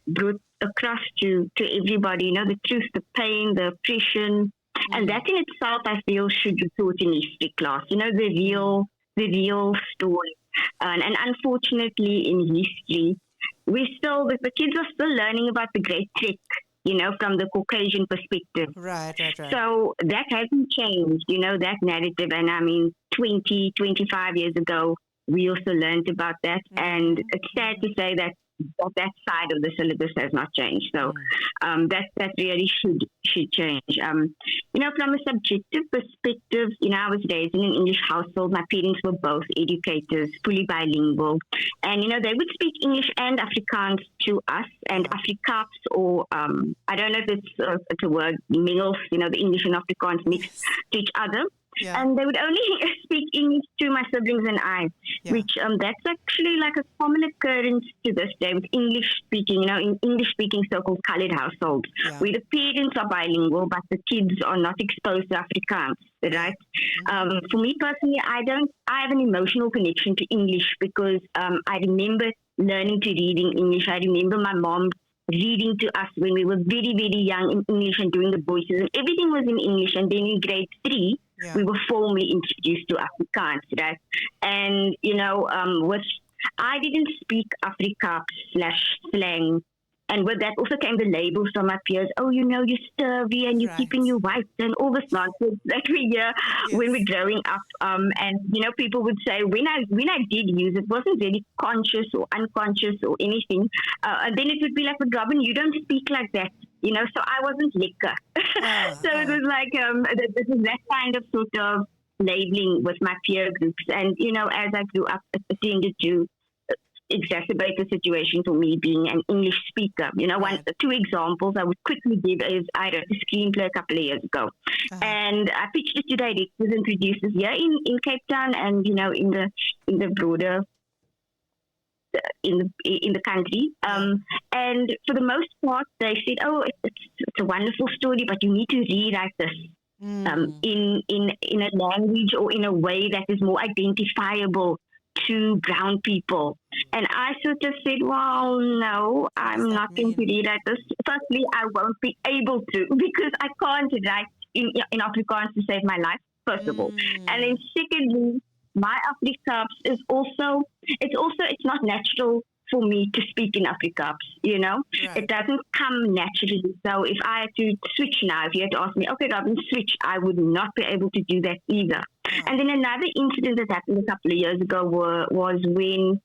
brought across to everybody, the truth, the pain, the oppression. And that in itself, I feel, should be taught in history class, the real story. And unfortunately, in history, the kids are still learning about the Great Trek, from the Caucasian perspective. Right. So that hasn't changed, that narrative. And I mean, 20, 25 years ago, we also learned about that. And it's sad to say that side of the syllabus has not changed. So that really should change. From a subjective perspective, I was raised in an English household. My parents were both educators, fully bilingual. And, they would speak English and Afrikaans to us, and Afrikaaps, or I don't know if it's a word, mingles, the English and Afrikaans mix to each other. Yeah. And they would only speak English to my siblings and I, which that's actually like a common occurrence to this day with English speaking, in English speaking so-called colored households, where the parents are bilingual, but the kids are not exposed to Afrikaans, right? For me personally, I have an emotional connection to English, because I remember learning to read in English. I remember my mom reading to us when we were very, very young in English and doing the voices, and everything was in English. And then in grade 3, we were formally introduced to Afrikaans, right? And, I didn't speak Afrikaap / slang. And with that also came the labels from my peers. Oh, you're sturvy and you're keeping you white and all this nonsense that we hear when we're growing up. And people would say when I did use it, wasn't really conscious or unconscious or anything. And then it would be like, but Robin, you don't speak like that. So I wasn't liquor. So it was like this is that kind of sort of labeling with my peer groups. And as I grew up, it tended to exacerbate the situation for me being an English speaker. Two examples I would quickly give is I wrote a screenplay a couple of years ago, and I pitched it to directors and producers here in Cape Town, and in the broader in the country. And for the most part, they said, "Oh, it's a wonderful story, but you need to rewrite this." In a language or in a way that is more identifiable to brown people. And I sort of said, well, no, I'm not going to rewrite this. Firstly, I won't be able to because I can't write in Afrikaans to save my life, first of all. And then secondly, my Afrikaaps is it's not natural for me to speak in Afrikaaps, It doesn't come naturally. So if I had to switch now, if you had to ask me, okay, Robin, switch, I would not be able to do that either. And then another incident that happened a couple of years ago was when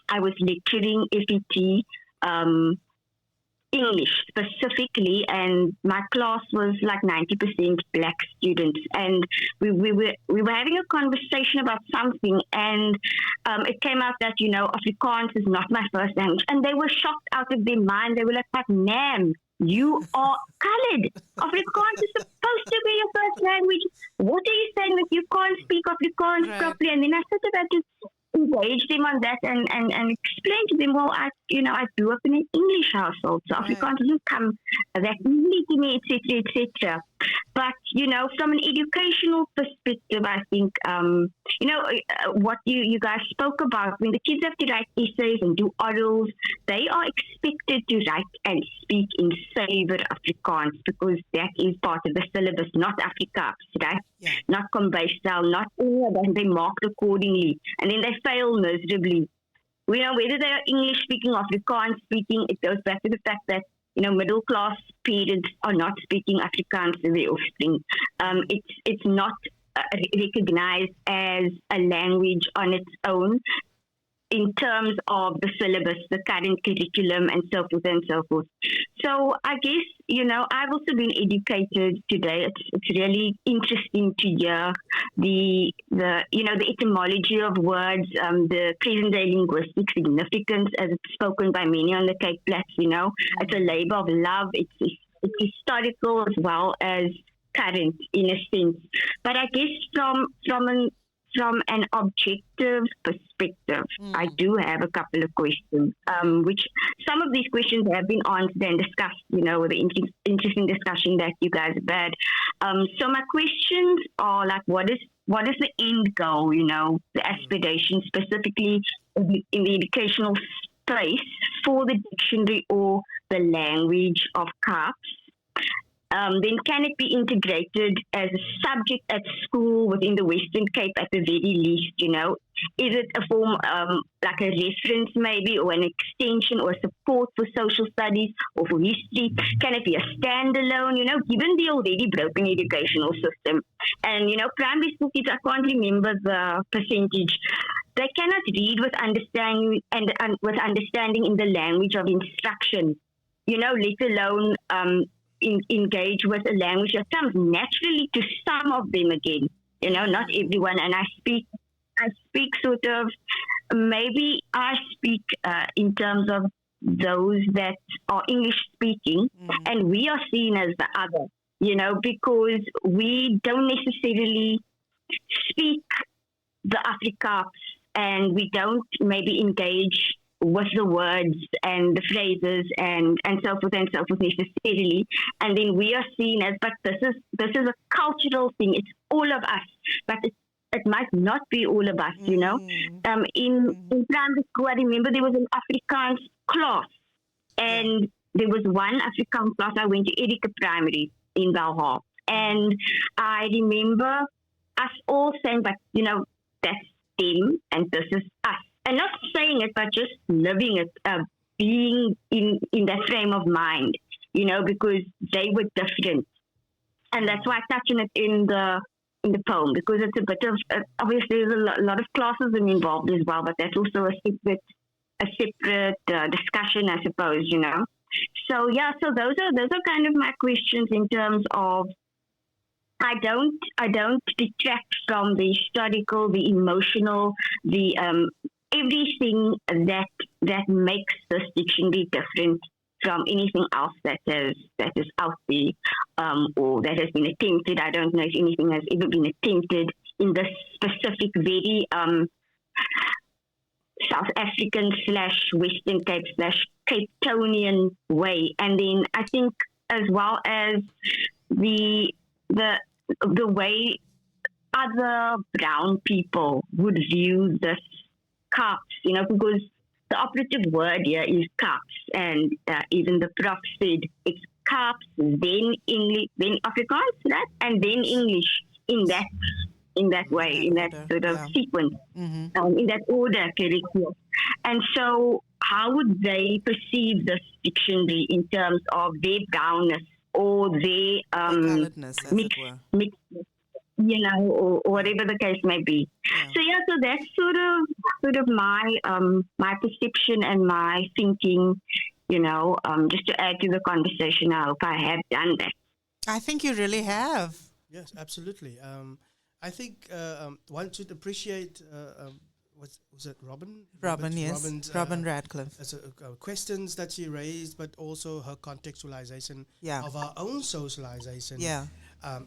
I was lecturing FET English specifically, and my class was like 90% black students, and we were having a conversation about something, and it came out that Afrikaans is not my first language, and they were shocked out of their mind. They were like, "But ma'am, you are coloured. Afrikaans is supposed to be your first language. What are you saying that you can't speak Afrikaans properly?" And then I sort of had to engage them on that and explain to them, well, I grew up in an English household, so Afrikaans doesn't come that easily to me, etc. But, from an educational perspective, I think, what you guys spoke about, when the kids have to write essays and do orals, they are expected to write and speak in savor Afrikaans because that is part of the syllabus, not Afrikaaps, right? Yeah. Not Kombuisstyle, not any of that. They marked accordingly. And then they fail miserably. Whether they are English speaking or Afrikaans speaking, it goes back to the fact that middle class parents are not speaking Afrikaans to their offspring. It's not recognized as a language on its own in terms of the syllabus, the current curriculum, and so forth and so forth. So I guess, I've also been educated today. It's really interesting to hear the etymology of words, the present day linguistic significance as it's spoken by many on the Cape Flats, It's a labor of love. It's historical as well as current in a sense. But I guess from an objective perspective, I do have a couple of questions, which some of these questions have been answered and discussed, with the interesting discussion that you guys have had. So my questions are like, what is the end goal, the aspiration specifically in the educational space for the dictionary or the language of Kaaps? Then can it be integrated as a subject at school within the Western Cape at the very least, Is it a form like a reference maybe, or an extension or support for social studies or for history? Can it be a standalone, given the already broken educational system? And, primary school kids, I can't remember the percentage. They cannot read with understanding and with understanding in the language of instruction, let alone engage with a language that comes naturally to some of them again, not everyone. And I speak sort of, maybe I speak in terms of those that are English speaking, and we are seen as the other, because we don't necessarily speak the Afrikaaps, and we don't maybe engage with the words and the phrases and so forth necessarily. And then we are seen as, but this is a cultural thing. It's all of us, but it might not be all of us, In primary school, I remember there was an Afrikaans class, and there was one Afrikaans class. I went to Erika Primary in Valhalla, And I remember us all saying, but, that's them and this is us. And not saying it, but just living it, being in that frame of mind, because they were different. And that's why I touch on it in the poem, because it's a bit of, obviously there's a lot of classism involved as well, but that's also a separate discussion, I suppose, So those are kind of my questions in terms of, I don't detract from the historical, the emotional, the everything that makes this dictionary different from anything else that is out there, or that has been attempted. I don't know if anything has ever been attempted in this specific, very South African / Western Cape / Cape Townian way. And then I think as well as the way other brown people would view this Kaaps, because the operative word here is Kaaps, and even the Prof said it's Kaaps, then English, then Afrikaans, right? And then English in that way, in that sort of sequence, in that order, curriculum. And so, how would they perceive this dictionary in terms of their brownness or their coloredness, as it were? Mixedness, or whatever the case may be. Yeah. So that's sort of my perception and my thinking, just to add to the conversation. I hope I have done that. I think you really have. Yes, absolutely. I think one should appreciate was it Robin? Robin, yes. Robin's, Robin Radcliffe. Questions that she raised, but also her contextualization of our own socialization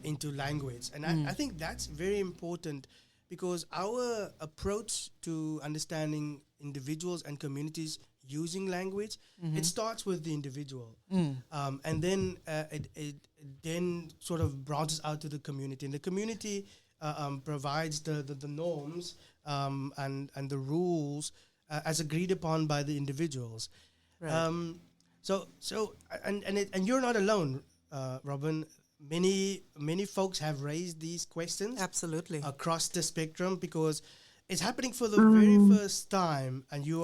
into language. And I think that's very important, because our approach to understanding individuals and communities using language, it starts with the individual. And then it then sort of branches out to the community. And the community provides the norms and the rules as agreed upon by the individuals. Right. And you're not alone, Robin. Many folks have raised these questions. Absolutely. Across the spectrum, because it's happening for the very first time, and you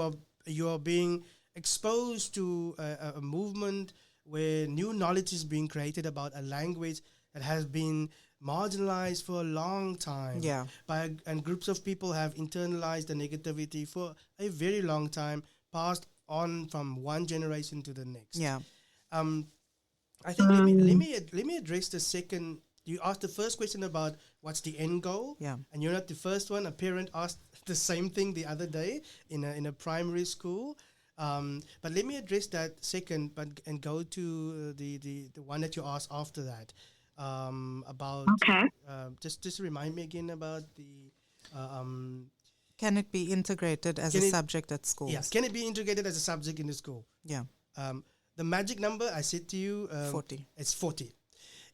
are being exposed to a movement where new knowledge is being created about a language that has been marginalized for a long time. Yeah. And groups of people have internalized the negativity for a very long time, passed on from one generation to the next. Yeah. I think let me address the second. You asked the first question about what's the end goal. Yeah. And you're not the first one. A parent asked the same thing the other day in a primary school. But let me address that second, and go to the one that you asked after that. About just remind me again about the can it be integrated as a subject at school? Yes, can it be integrated as a subject in the school? Yeah. The magic number I said to you, 40. It's 40.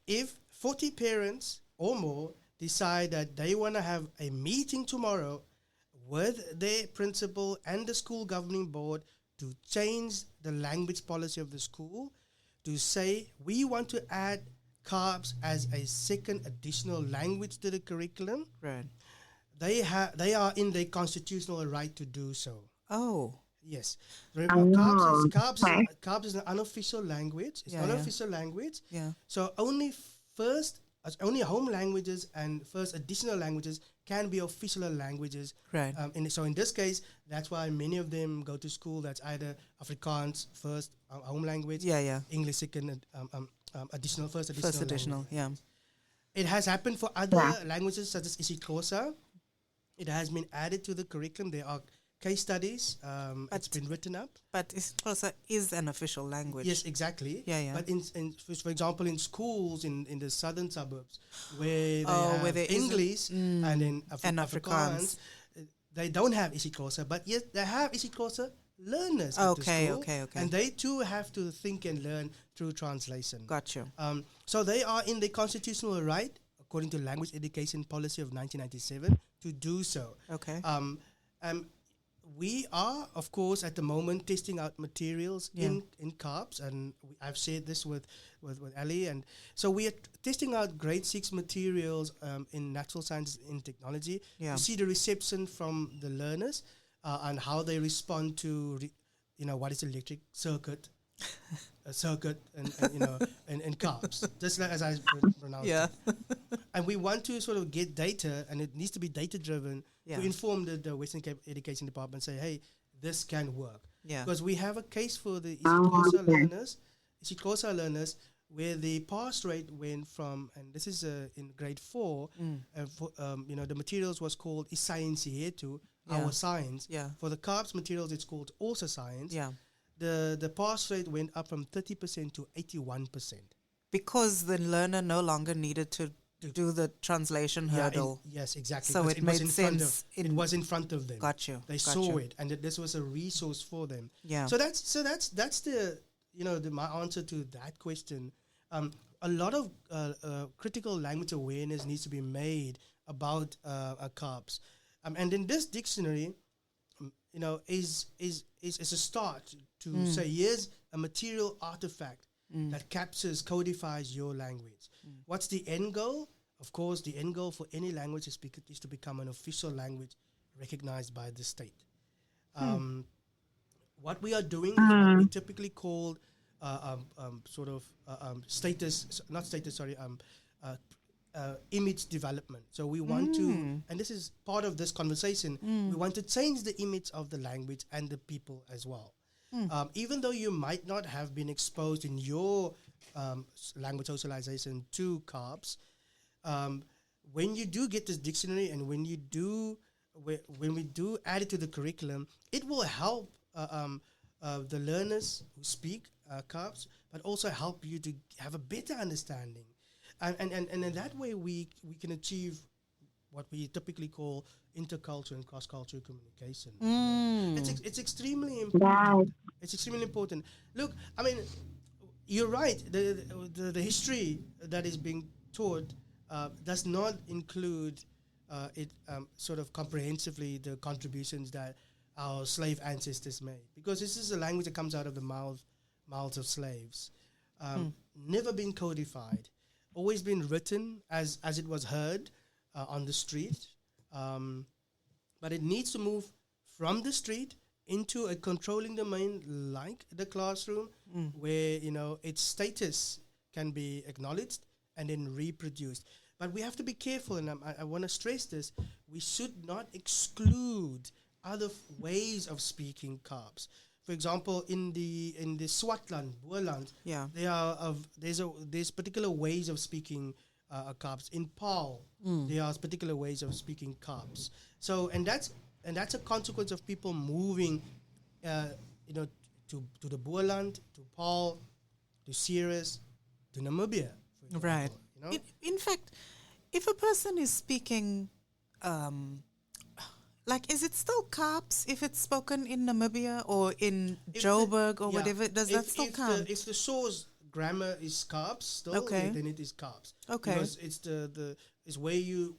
If 40 parents or more decide that they want to have a meeting tomorrow with their principal and the school governing board to change the language policy of the school, to say we want to add Kaaps as a second additional language to the curriculum, right? They are in their constitutional right to do so. Oh, yes. Remember, Kaaps is an unofficial language. It's not an official language. Yeah. So only home languages and first additional languages can be official languages. Right. So in this case, that's why many of them go to school that's either Afrikaans first home language. English second. Additional. Yeah. It has happened for other languages such as isiXhosa. It has been added to the curriculum. There are case studies. It's been written up. But isiXhosa is an official language. Yes, exactly. Yeah. But for example, in schools in the southern suburbs where they have English and then Afrikaans, they don't have isiXhosa, but yet they have isiXhosa learners at the school. Okay. And they too have to think and learn through translation. Gotcha. So they are in the constitutional right, according to Language Education Policy of 1997, to do so. Okay. we are, of course, at the moment testing out materials in Kaaps, and I've shared this with Elle, and so we are testing out grade 6 materials in natural science and technology to see the reception from the learners and how they respond to, what is electric circuit, a circuit, and Kaaps, just like as I pronounced it. And we want to sort of get data, and it needs to be data-driven to inform the Western Cape Education Department, say, hey, this can work. Because we have a case for the isiXhosa learners where the pass rate went from, and this is in grade 4, the materials was called Iscience Yetu, our science. For the Kaaps materials, it's called also science. The pass rate went up from 30% to 81%. Because the learner no longer needed to do the translation hurdle. Yes, exactly. So it made sense. It was in front of them. Got you. They saw it, and this was a resource for them. So that's the my answer to that question. A lot of critical language awareness needs to be made about Kaaps, and in this dictionary, is a start to say here's a material artifact that captures, codifies your language. What's the end goal? Of course, the end goal for any language is to become an official language recognized by the state. What we are doing is what we typically call image development. So we want to, and this is part of this conversation, we want to change the image of the language and the people as well. Even though you might not have been exposed in your language socialization to Kaaps, when you do get this dictionary and when we do add it to the curriculum, it will help the learners who speak Kaaps, but also help you to have a better understanding. And in that way, we can achieve what we typically call intercultural and cross-cultural communication. It's extremely important. Wow. It's extremely important. Look, I mean, you're right. The history that is being taught does not include it sort of comprehensively the contributions that our slave ancestors made, because this is a language that comes out of the mouths of slaves, never been codified, always been written as it was heard on the street, but it needs to move from the street into a controlling domain like the classroom, where its status can be acknowledged and then reproduced. But we have to be careful, and I want to stress this: we should not exclude other ways of speaking Kaaps. For example, in the Swartland, Boerland, there's particular ways of speaking Kaaps. In Paarl, there are particular ways of speaking Kaaps. So, and that's a consequence of people moving, to the Boerland, to Paarl, to Ceres, to Namibia. Right. In fact, if a person is speaking, is it still Kaaps if it's spoken in Namibia or in Joburg or whatever? Does that still count? If the source grammar is Kaaps still, then it is Kaaps. Okay. Because it's it's where you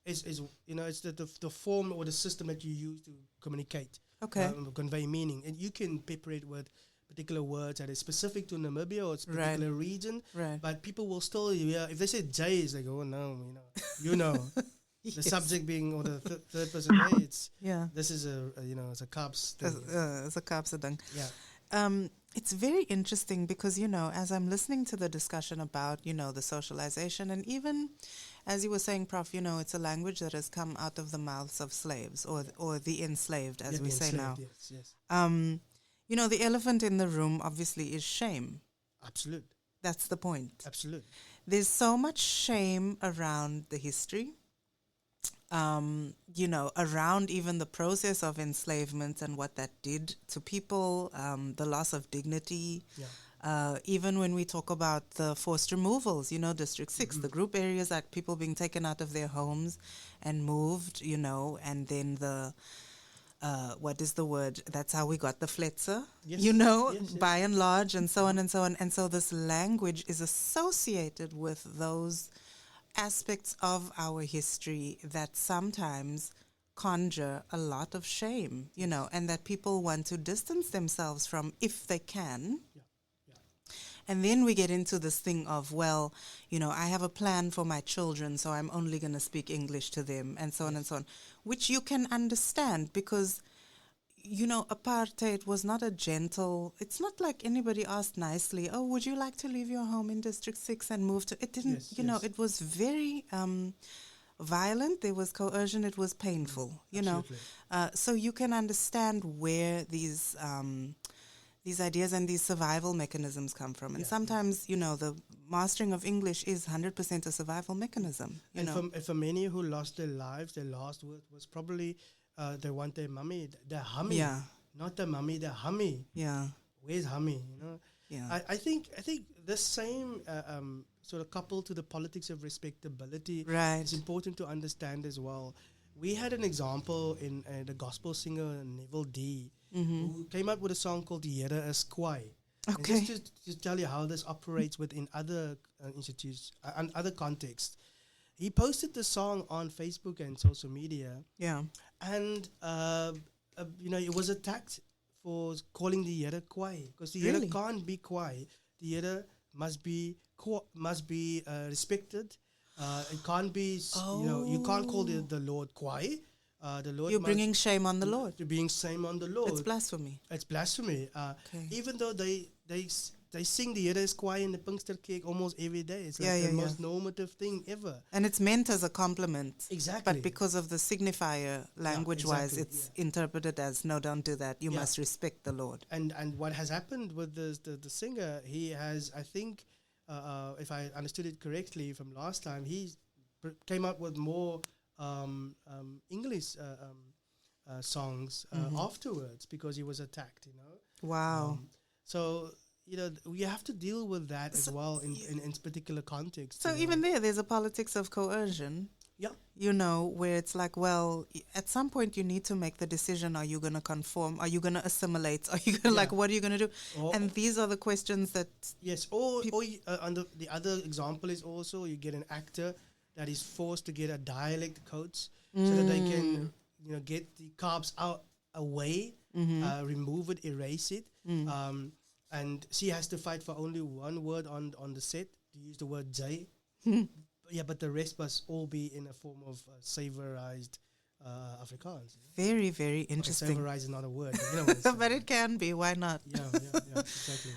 it's the form or the system that you use to communicate. Okay. Convey meaning, and you can pepper it with particular words that is specific to Namibia or a particular region. Right. But people will still if they say J, it's like, oh no, the subject being, or the third person, hey, this is it's a Kaaps thing. It's a Kaaps thing. Yeah. It's very interesting because, as I'm listening to the discussion about, the socialization, and even as you were saying, Prof, it's a language that has come out of the mouths of slaves or the enslaved, as we say now. Yes. The elephant in the room obviously is shame. Absolute. That's the point. Absolute. There's so much shame around the history. Around even the process of enslavement and what that did to people, the loss of dignity. Yeah. Even when we talk about the forced removals, District 6, the group areas, like people being taken out of their homes and moved, and then what is the word? That's how we got the Fletcher, by and large, and so on and so on. And so this language is associated with those aspects of our history that sometimes conjure a lot of shame, you know, and that people want to distance themselves from if they can. And then we get into this thing of, well, you know, I have a plan for my children, so I'm only going to speak English to them, and so on and so on, which you can understand because, you know, apartheid was not a gentle, it's not like anybody asked nicely, oh, would you like to leave your home in District 6 and move to, it didn't, you know, it was very violent, there was coercion, it was painful, you know. So you can understand where these ideas and these survival mechanisms come from. And sometimes, you know, the mastering of English is 100% a survival mechanism. You know. For many who lost their lives, their last word was probably they want their mummy, their hummy. Yeah. Not the mummy, the hummy. Yeah. Where's hummy? You know. Yeah. I think the same sort of coupled to the politics of respectability. Right. It's important to understand as well. We had an example in the gospel singer Neville D, who came up with a song called "Die Here is Kwaai." Okay. And just to tell you how this operates within other institutes and other contexts, he posted the song on Facebook and social media. Yeah. And you know, it was attacked for calling the Here Kwaai because the Here can't be Kwaai. The Here must be respected. It can't be, you know, you can't call the Lord Kwaai. The Lord You're bringing shame on the Lord. You're bringing shame on the Lord. It's blasphemy. It's blasphemy. Okay. Even though they sing the Here is Kwaai in the Pinkster Kerk almost every day. It's like the most normative thing ever. And it's meant as a compliment. Exactly. But because of the signifier, language-wise, it's interpreted as, no, don't do that. You must respect the Lord. And what has happened with the singer, he has, I think, if I understood it correctly from last time, he came up with more English songs afterwards because he was attacked, you know. Wow. So, you know, we have to deal with that as well in particular contexts. So even there's a politics of coercion. Yeah. You know, where it's like, well, at some point you need to make the decision, are you going to conform? Are you going to assimilate? Are you going to, like, what are you going to do? And these are the questions that... Yes, or under the other example is also you get an actor that is forced to get a dialect coach so that they can, you know, get the Kaaps away, remove it, erase it. And she has to fight for only one word on the set, to use the word J. But the rest must all be in a form of savourized Afrikaans. Very, very interesting. Savourized is not a word, but you know. But it can be. Why not? Yeah, exactly.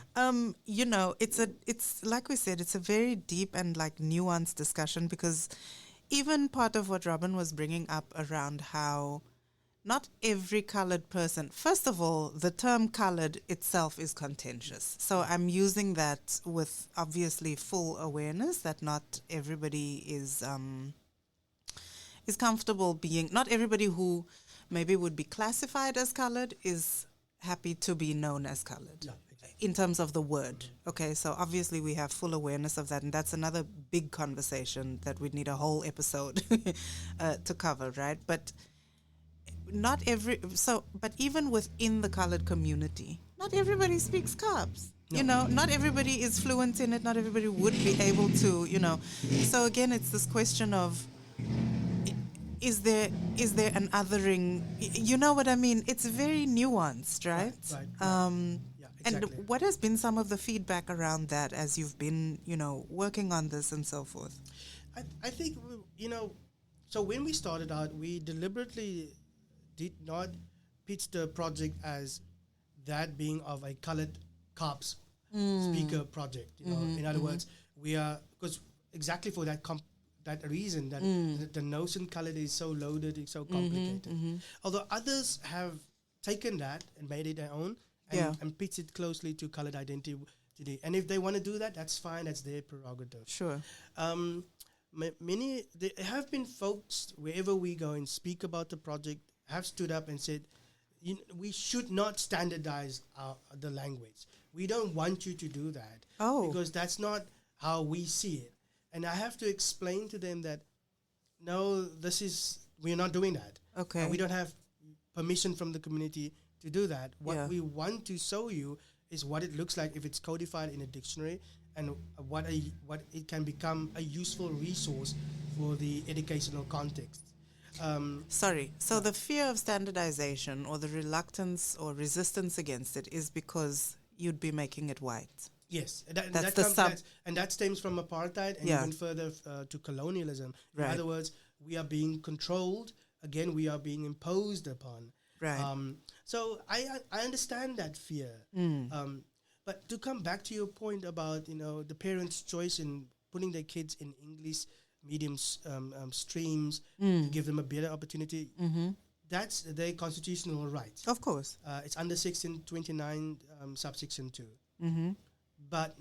You know, it's like we said, it's a very deep and like nuanced discussion because even part of what Robin was bringing up around how not every colored person, first of all, the term colored itself is contentious. So I'm using that with obviously full awareness that not everybody is comfortable being, not everybody who maybe would be classified as colored is happy to be known as colored. Yeah, exactly. In terms of the word. Okay, so obviously we have full awareness of that, and that's another big conversation that we'd need a whole episode to cover, right? But but even within the colored community, not everybody speaks Kaaps. No. You know, not everybody is fluent in it. Not everybody would be able to, you know. So again, it's this question of, is there an othering? You know what I mean? It's very nuanced, right? Right. Yeah, exactly. And what has been some of the feedback around that as you've been, you know, working on this and so forth? I think, you know, so when we started out, we deliberately did not pitch the project as that being of a colored Kaaps speaker project. You know, in other words, we are, because exactly for that reason that the notion colored is so loaded, it's so complicated. Although others have taken that and made it their own and pitched it closely to colored identity. And if they want to do that, that's fine. That's their prerogative. Sure. There have been folks wherever we go and speak about the project have stood up and said, we should not standardize the language. We don't want you to do that because that's not how we see it. And I have to explain to them that, no, we're not doing that. Okay. We don't have permission from the community to do that. What we want to show you is what it looks like if it's codified in a dictionary and what it can become a useful resource for the educational context. Sorry. So the fear of standardization or the reluctance or resistance against it is because you'd be making it white. Yes, and that stems from apartheid and even further to colonialism. In other words, we are being controlled. Again, we are being imposed upon. Right. So I understand that fear. But to come back to your point about the parents' choice in putting their kids in English medium streams to give them a better opportunity, that's their constitutional right. Of course. It's under Section 29, subsection 2. But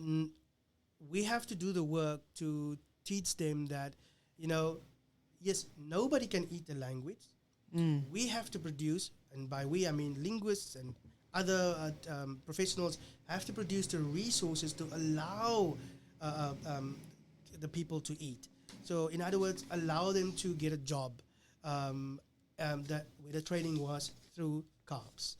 we have to do the work to teach them that, yes, nobody can eat the language. We have to produce, and by we I mean linguists and other professionals have to produce the resources to allow the people to eat. So in other words, allow them to get a job that where the training was through Kaaps.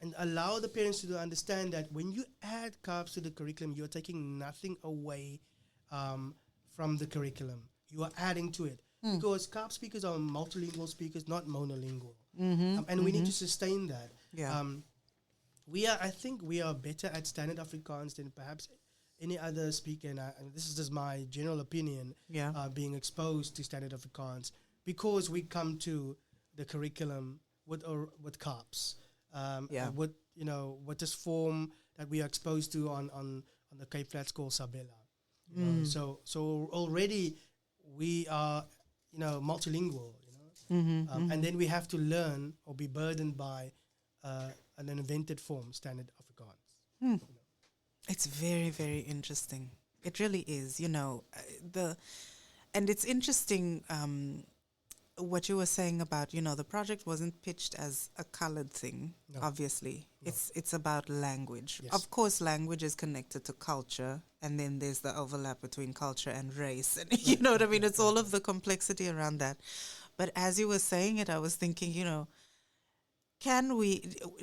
And allow the parents to understand that when you add Kaaps to the curriculum, you're taking nothing away from the curriculum. You are adding to it. Because Kaaps speakers are multilingual speakers, not monolingual. And we need to sustain that. Yeah. I think we are better at standard Afrikaans than perhaps any other speaker, and this is just my general opinion, being exposed to standard Afrikaans, because we come to the curriculum with Kaaps. With this form that we are exposed to on the Cape Flats called Sabella. So already we are multilingual, and then we have to learn or be burdened by an invented form, standard Afrikaans. It's very, very interesting. It really is, and it's interesting what you were saying about, the project wasn't pitched as a colored thing, obviously. No. It's about language. Yes. Of course, language is connected to culture, and then there's the overlap between culture and race. And you know what I mean? It's all of the complexity around that. But as you were saying it, I was thinking,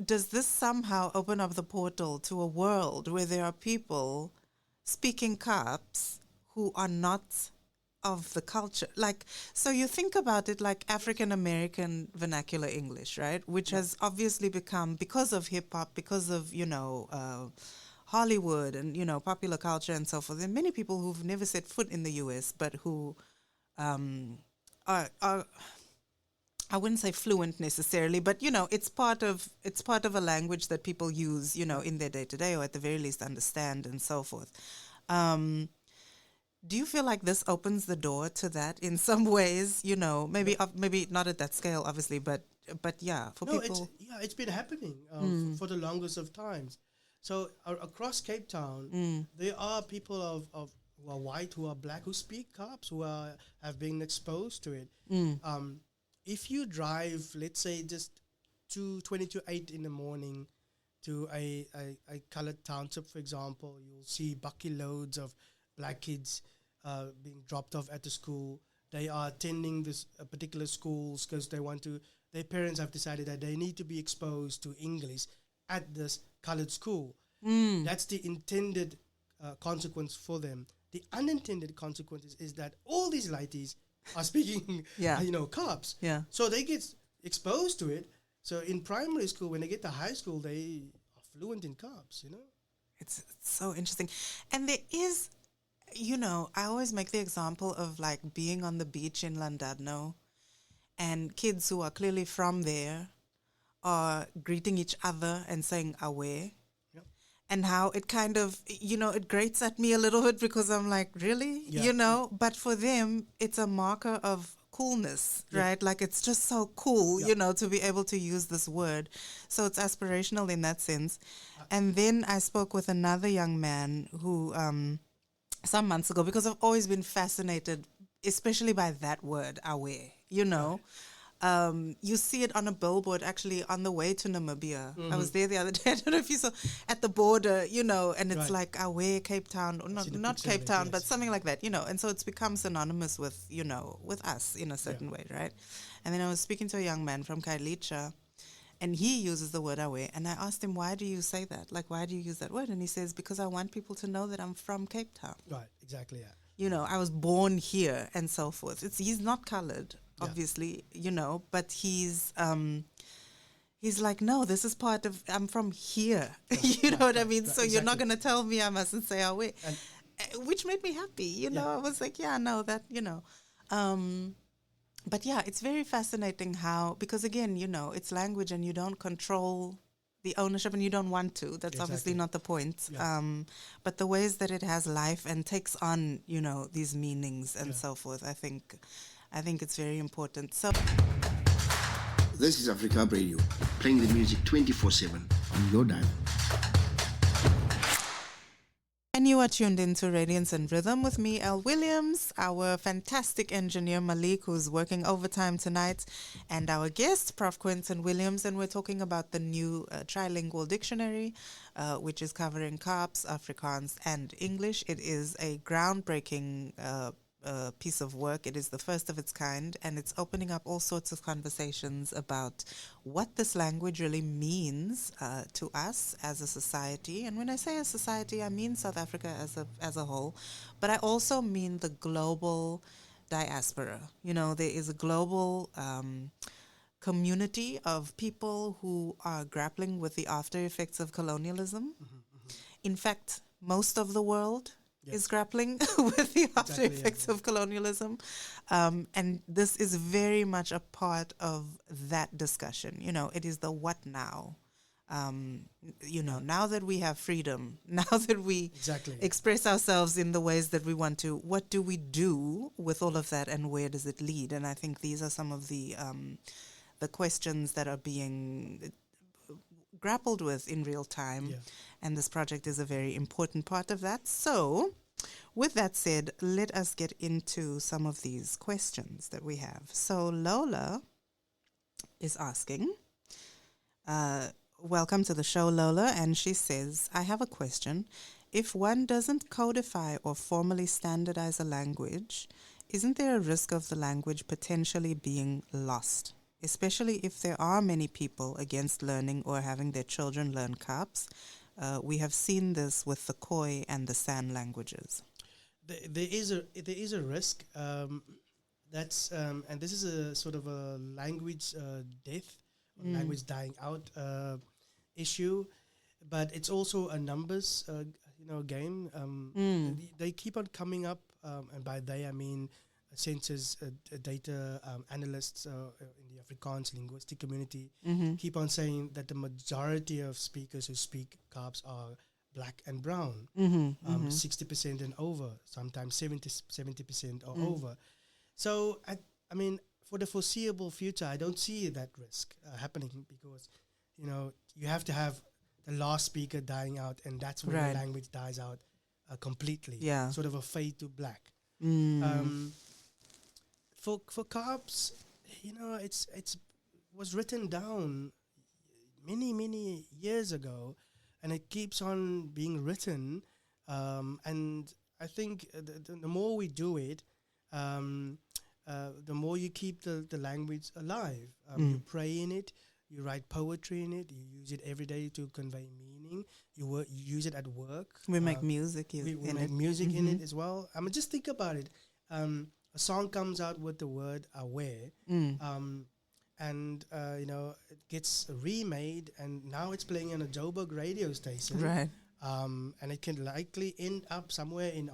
does this somehow open up the portal to a world where there are people speaking Kaaps who are not of the culture? So you think about it like African American vernacular English, right? Which has obviously become, because of hip hop, because of, Hollywood and, popular culture and so forth. There are many people who've never set foot in the US, but who are I wouldn't say fluent necessarily, but it's part of a language that people use, in their day to day, or at the very least understand and so forth. Do you feel like this opens the door to that in some ways? Maybe not at that scale, obviously, but yeah, for people. It's been happening for the longest of times. So across Cape Town, there are people of who are white, who are black, who speak Kaaps, who have been exposed to it. If you drive, let's say, just 20 to 8 in the morning to a colored township, for example, you'll see bucky loads of black kids being dropped off at the school. They are attending this particular schools because their parents have decided that they need to be exposed to English at this colored school. That's the intended consequence for them. The unintended consequence is that all these lighties are speaking, Kaaps. Yeah. So they get exposed to it. So in primary school, when they get to high school, they are fluent in Kaaps, It's so interesting. And there is, I always make the example of being on the beach in Llandudno, and kids who are clearly from there are greeting each other and saying "awe." And how it kind of, it grates at me a little bit because I'm like, really? But for them, it's a marker of coolness, right? It's just so cool, to be able to use this word. So it's aspirational in that sense. And then I spoke with another young man who, some months ago, because I've always been fascinated, especially by that word, "awe," you see it on a billboard actually on the way to Namibia. I was there the other day. I don't know if you saw, at the border, and it's "awe Cape Town," or not Cape Town, but something like that, and so it's become synonymous with, with us in a certain way, right? And then I was speaking to a young man from Kailicha, and he uses the word "awe," and I asked him, why do you say that? Why do you use that word? And he says, because I want people to know that I'm from Cape Town. Right, exactly, I was born here and so forth. He's not colored. obviously, but he's like, no, this is part of, I'm from here. You know what I mean? So you're not going to tell me I mustn't say awe, which made me happy. I was like, yeah, no, that, but yeah, it's very fascinating how, because again, it's language and you don't control the ownership and you don't want to. That's obviously not the point. Yeah. But the ways that it has life and takes on, these meanings and so forth, I think it's very important. So this is Afrikaap Radio, playing the music 24/7 on your dial. And you are tuned into Radiance and Rhythm with me, Elle Williams, our fantastic engineer Malik, who's working overtime tonight, and our guest, Prof. Quentin Williams, and we're talking about the new Trilingual dictionary, which is covering Kaaps, Afrikaans, and English. It is a groundbreaking piece of work. It is the first of its kind, and it's opening up all sorts of conversations about what this language really means to us as a society. And when I say a society, I mean South Africa as a whole, but I also mean the global diaspora. There is a global community of people who are grappling with the after effects of colonialism. In fact, most of the world is grappling with the after effects of colonialism. And this is very much a part of that discussion. It is the what now. Now that we have freedom, now that we express ourselves in the ways that we want to, what do we do with all of that and where does it lead? And I think these are some of the questions that are being grappled with in real time. Yeah. And this project is a very important part of that. So, with that said, let us get into some of these questions that we have. So, Lola is asking, welcome to the show, Lola. And she says, I have a question. If one doesn't codify or formally standardize a language, isn't there a risk of the language potentially being lost? Especially if there are many people against learning or having their children learn Kaaps. We have seen this with the Khoi and the San languages. There is a risk. That's and this is a sort of a language death, language dying out issue, but it's also a numbers game. They keep on coming up, and by they I mean census data analysts in the Afrikaans linguistic community keep on saying that the majority of speakers who speak Kaaps are black and brown, 60% and over, sometimes 70% or over. So, I mean, for the foreseeable future, I don't see that risk happening because, you have to have the last speaker dying out, and that's when the language dies out completely. Yeah. Sort of a fade to black. For Kaaps, it's was written down many years ago, and it keeps on being written. And I think the more we do it, the more you keep the language alive. You pray in it, you write poetry in it, you use it every day to convey meaning. You use it at work. We make music. We make music in it as well. Just think about it. A song comes out with the word aware, and it gets remade, and now it's playing on a Joburg radio station, right? And it can likely end up somewhere in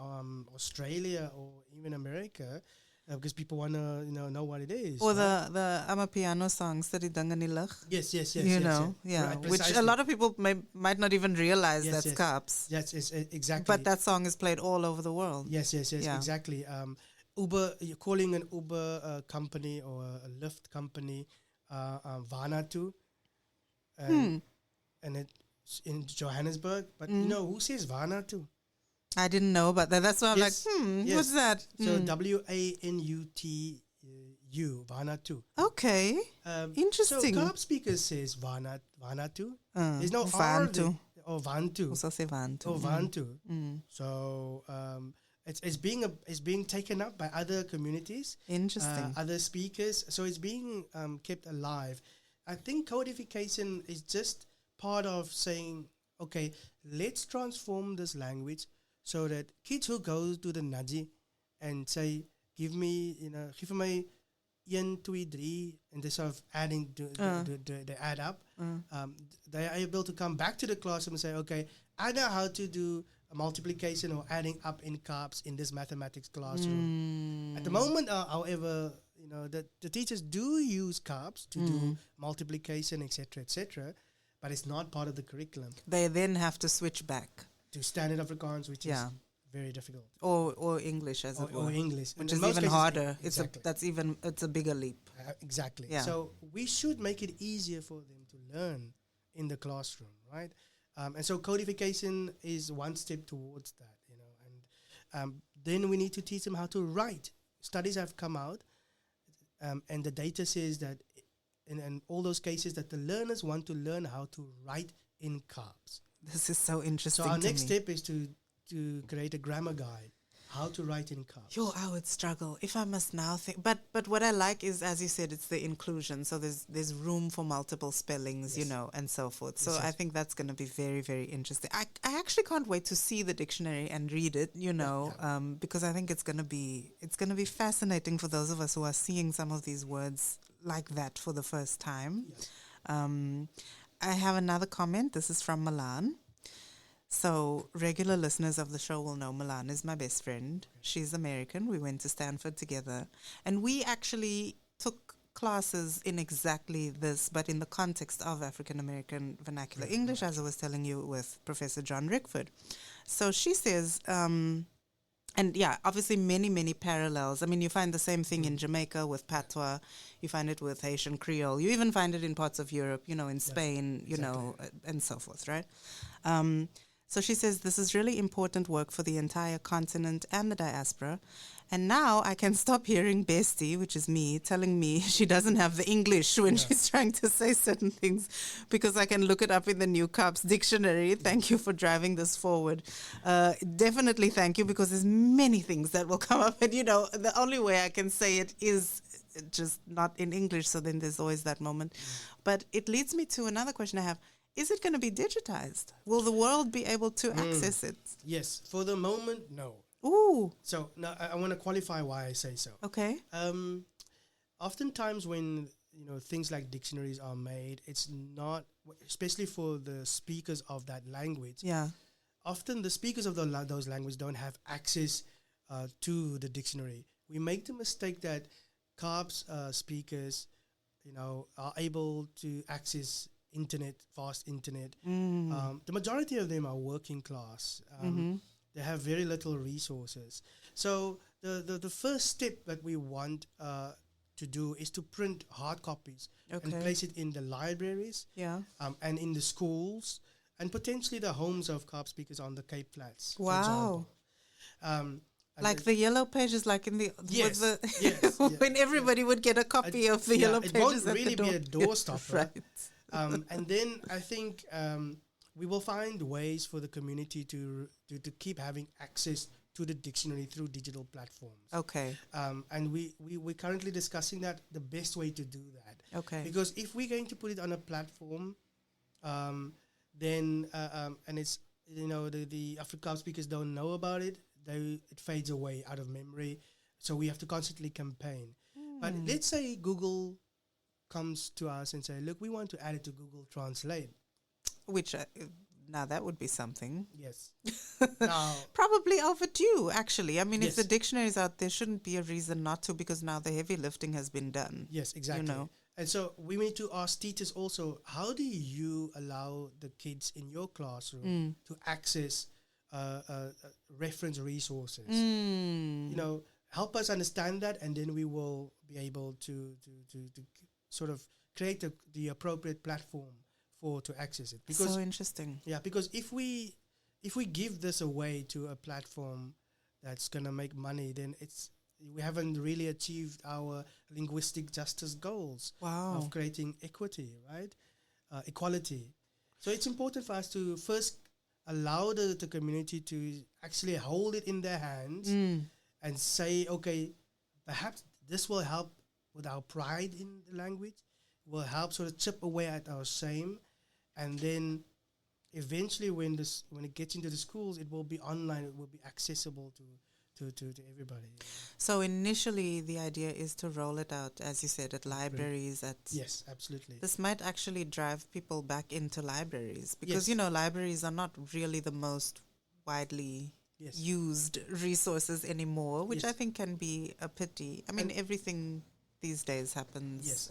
Australia or even America, because people want to know what it is. Or the Amapiano songs that Yes. Right, which a lot of people might not even realize that's Kaaps. Yes, exactly. But that song is played all over the world. Yes, exactly. Uber, you're calling an Uber company or a Lyft company Vanatu, and it's in Johannesburg. But who says Vanatu? I didn't know about that. That's why I'm like, what's that? So WANUTU, Vanatu. Okay, interesting. So Kaap speakers says Vanatu. There's no Vantu. Or Vantu. Also say Vantu. Or Vantu. So it's being taken up by other communities. Interesting. Other speakers. So it's being kept alive. I think codification is just part of saying, okay, let's transform this language so that kids who go to the Naji and say, give me 1, 2, 3, and they sort of adding they add up. They are able to come back to the classroom and say, okay, I know how to do a multiplication or adding up in Kaaps in this mathematics classroom. At the moment, however, the teachers do use Kaaps to do multiplication, etc., but it's not part of the curriculum. They then have to switch back to standard Afrikaans, which is very difficult. Or English, as it were. Or English. Which is even harder. Exactly. It's a bigger leap. Exactly. Yeah. So we should make it easier for them to learn in the classroom, right? And so codification is one step towards that, and then we need to teach them how to write. Studies have come out, and the data says that in all those cases that the learners want to learn how to write in Kaaps. This is so interesting. So our next step is to create a grammar guide, how to write in Kaaps. I would struggle if I must now think. But what I like is, as you said, it's the inclusion. So there's room for multiple spellings, and so forth. So I think that's going to be very, very interesting. I actually can't wait to see the dictionary and read it, because I think it's going to be fascinating for those of us who are seeing some of these words like that for the first time. Yes. I have another comment. This is from Milan. So regular listeners of the show will know Milan is my best friend. She's American. We went to Stanford together. And we actually took classes in exactly this, but in the context of African American vernacular English, as I was telling you, with Professor John Rickford. So she says, obviously many, many parallels. I mean, you find the same thing in Jamaica with patois. You find it with Haitian Creole. You even find it in parts of Europe, in Spain, and so forth, right? So she says, this is really important work for the entire continent and the diaspora. And now I can stop hearing Bestie, which is me, telling me she doesn't have the English when she's trying to say certain things, because I can look it up in the new Kaaps dictionary. Thank you for driving this forward. Definitely thank you, because there's many things that will come up. And, the only way I can say it is just not in English. So then there's always that moment. But it leads me to another question I have. Is it going to be digitized? Will the world be able to access it? Yes. For the moment, no. Ooh. So now I want to qualify why I say so. Okay. Oftentimes when things like dictionaries are made, it's not, especially for the speakers of that language. Yeah. Often the speakers of those languages don't have access to the dictionary. We make the mistake that Kaaps speakers, are able to access internet, fast internet. The majority of them are working class. They have very little resources. So the first step that we want to do is to print hard copies and place it in the libraries and in the schools and potentially the homes of Kaaps speakers on the Cape Flats. Wow. Like the yellow pages, like in the when everybody would get a copy of the yellow pages. It won't really be a doorstopper. Right. And then I think we will find ways for the community to keep having access to the dictionary through digital platforms. Okay. And we're currently discussing that, the best way to do that. Okay. Because if we're going to put it on a platform, then and it's the Afrikaap speakers don't know about it, it fades away out of memory. So we have to constantly campaign. But let's say Google comes to us and say, look, we want to add it to Google Translate. Which, now that would be something. Yes. Now, probably overdue, actually. I mean, if the dictionary is out, there shouldn't be a reason not to, because now the heavy lifting has been done. Yes, exactly. And so we need to ask teachers also, how do you allow the kids in your classroom to access reference resources? Help us understand that, and then we will be able to sort of create the appropriate platform to access it. Because so interesting. Yeah, because if we give this away to a platform that's gonna make money, then we haven't really achieved our linguistic justice goals of creating equity, right? Equality. So it's important for us to first allow the community to actually hold it in their hands and say, okay, perhaps this will help with our pride in the language, will help sort of chip away at our shame, and then eventually when it gets into the schools, it will be online, it will be accessible to everybody. So initially, the idea is to roll it out, as you said, at libraries. Yes, absolutely. This might actually drive people back into libraries because libraries are not really the most widely used resources anymore, which I think can be a pity. I mean, everything these days happens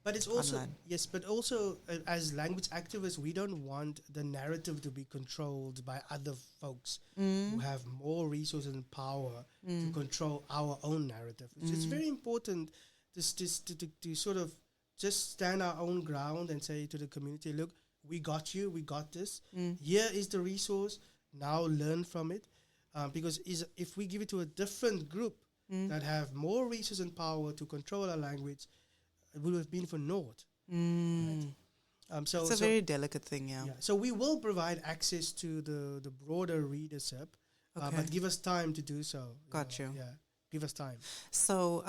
but it's also online. but also as language activists, we don't want the narrative to be controlled by other folks who have more resources and power to control our own narrative. It's very important to sort of just stand our own ground and say to the community, look, we got you, we got this. Here is the resource. Now learn from it, because if we give it to a different group that have more resources and power to control our language, it would have been for naught. Right? So it's a very delicate thing, yeah. So we will provide access to the broader readership, but give us time to do so. Got you. Yeah, give us time. So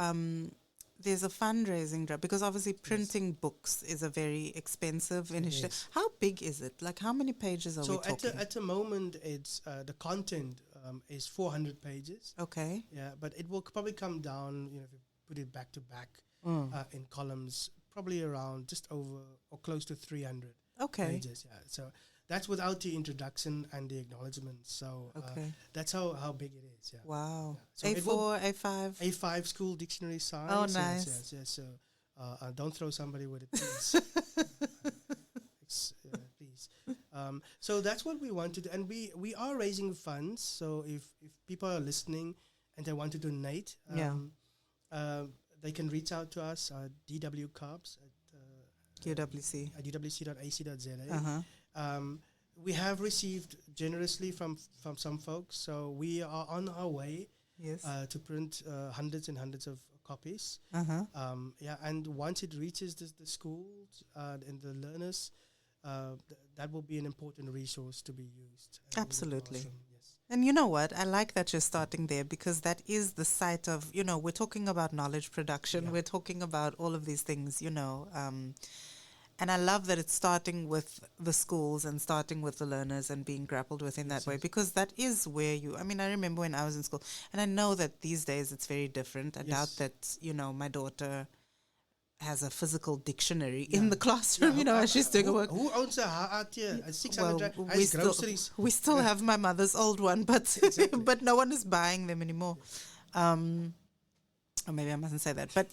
there's a fundraising drive, because obviously printing books is a very expensive initiative. How big is it? Like, how many pages are we talking? So at the moment, it's the content is 400 pages. Okay. Yeah, but it will probably come down, if you put it back to back in columns, probably around just over or close to 300 pages. Yeah, so that's without the introduction and the acknowledgements. So that's how big it is. Yeah. Wow. Yeah. So A4, A5? A5 school dictionary size. Oh, nice. Yes. So don't throw somebody with it, please. Please. So that's what we want to do. And we are raising funds. So if people are listening and they want to donate, they can reach out to us at DW Kaaps at UWC. At uwc.ac.za. We have received generously from some folks, so we are on our way to print hundreds and hundreds of copies. And once it reaches the schools and the learners, that will be an important resource to be used. Absolutely. Awesome. Yes. And you know what? I like that you're starting there, because that is the site of, we're talking about knowledge production. Yeah. We're talking about all of these things, and I love that it's starting with the schools and starting with the learners and being grappled with in that way, because that is where I remember when I was in school, and I know that these days it's very different. I doubt that, my daughter has a physical dictionary in the classroom, as she's doing work. Who owns a HAT here? 600 groceries. We still have my mother's old one, but but no one is buying them anymore. Or maybe I mustn't say that. But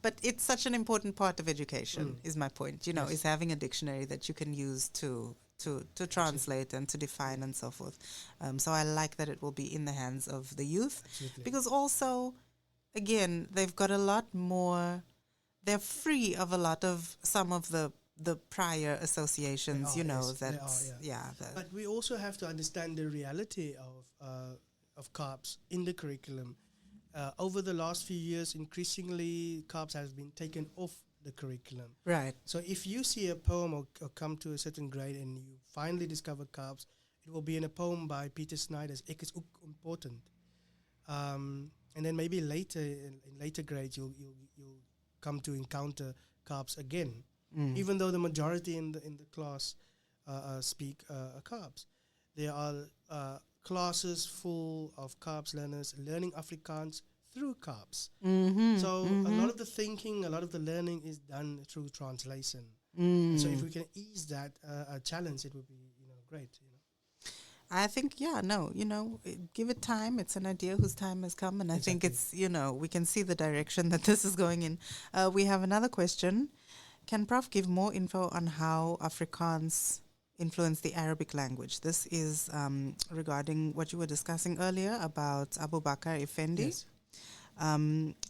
but it's such an important part of education, is my point, is having a dictionary that you can use to translate and to define and so forth. So I like that it will be in the hands of the youth. Absolutely. Because also, again, they've got a lot more, they're free of a lot of some of the prior associations, But we also have to understand the reality of Kaaps in the curriculum. Over the last few years, increasingly, Kaaps has been taken off the curriculum. Right. So if you see a poem or come to a certain grade and you finally discover Kaaps, it will be in a poem by Peter Snyder's Ek is ook important. And then maybe later, in later grades, you'll come to encounter Kaaps again, even though the majority in the class speak Kaaps. There are classes full of Kaaps learners learning Afrikaans through Kaaps. So a lot of the thinking, a lot of the learning is done through translation. So if we can ease that challenge, it would be great. I think, give it time. It's an idea whose time has come, and I think it's, we can see the direction that this is going in. We have another question. Can Prof give more info on how Afrikaans influence the Arabic language? This is regarding what you were discussing earlier about Abu Bakr Effendi,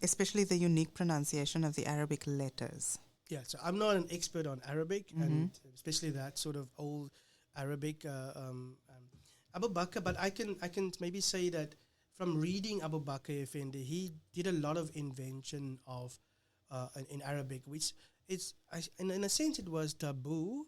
especially the unique pronunciation of the Arabic letters. Yeah, so I'm not an expert on Arabic, and especially that sort of old Arabic Abu Bakr, but I can maybe say that from reading Abu Bakr Effendi, he did a lot of invention of in Arabic, which is in a sense it was taboo.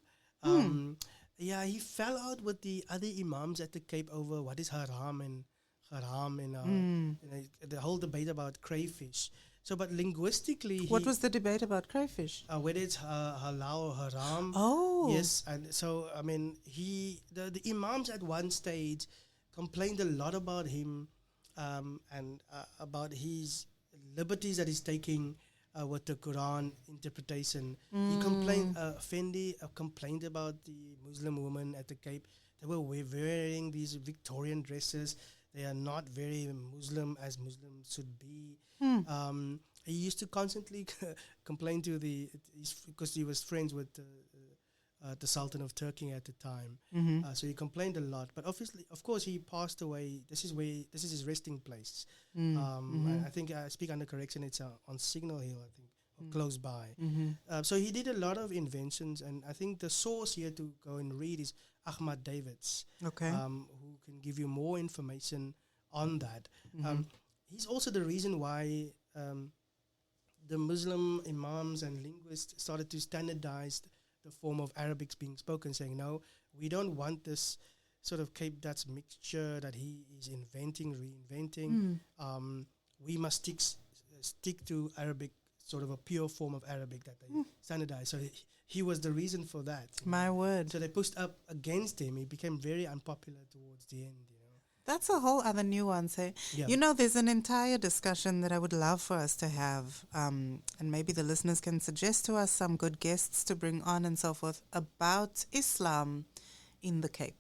He fell out with the other imams at the Cape over what is haram and the whole debate about crayfish. So, but linguistically, what was the debate about crayfish? Whether it's halal or haram. Oh, yes, and so the imams at one stage complained a lot about him and about his liberties that he's taking with the Quran interpretation. He complained, Fendi complained about the Muslim women at the Cape. They were wearing these Victorian dresses. They are not very Muslim as Muslims should be. He used to constantly complain to because he was friends with the Sultan of Turkey at the time. So he complained a lot. But obviously, of course, he passed away. This is his resting place. I think I speak under correction. It's on Signal Hill, I think, or close by. So he did a lot of inventions, and I think the source here to go and read is Ahmad Davids, who can give you more information on that. He's also the reason why the Muslim imams and linguists started to standardize the form of Arabic being spoken, saying, no, we don't want this sort of Cape Dutch mixture that he is inventing, reinventing. We must stick to Arabic, sort of a pure form of Arabic that they standardize. So he was the reason for that. My word. So they pushed up against him. He became very unpopular towards the end, That's a whole other nuance, eh? Yeah. There's an entire discussion that I would love for us to have, and maybe the listeners can suggest to us some good guests to bring on and so forth about Islam in the Cape.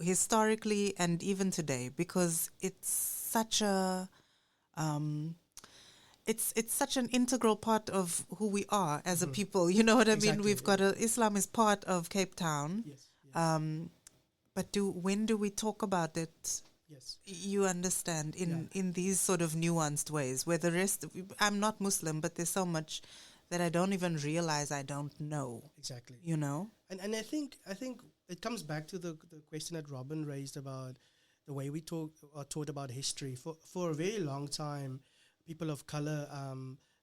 Historically and even today, because it's such a it's such an integral part of who we are as a people. You know what I mean? We've got Islam is part of Cape Town. Yes. But when do we talk about it? Yes. You understand, in these sort of nuanced ways, where the rest, I'm not Muslim, but there's so much that I don't even realize I don't know. Exactly. And I think it comes back to the question that Robin raised about the way we taught about history. For a very long time, people of color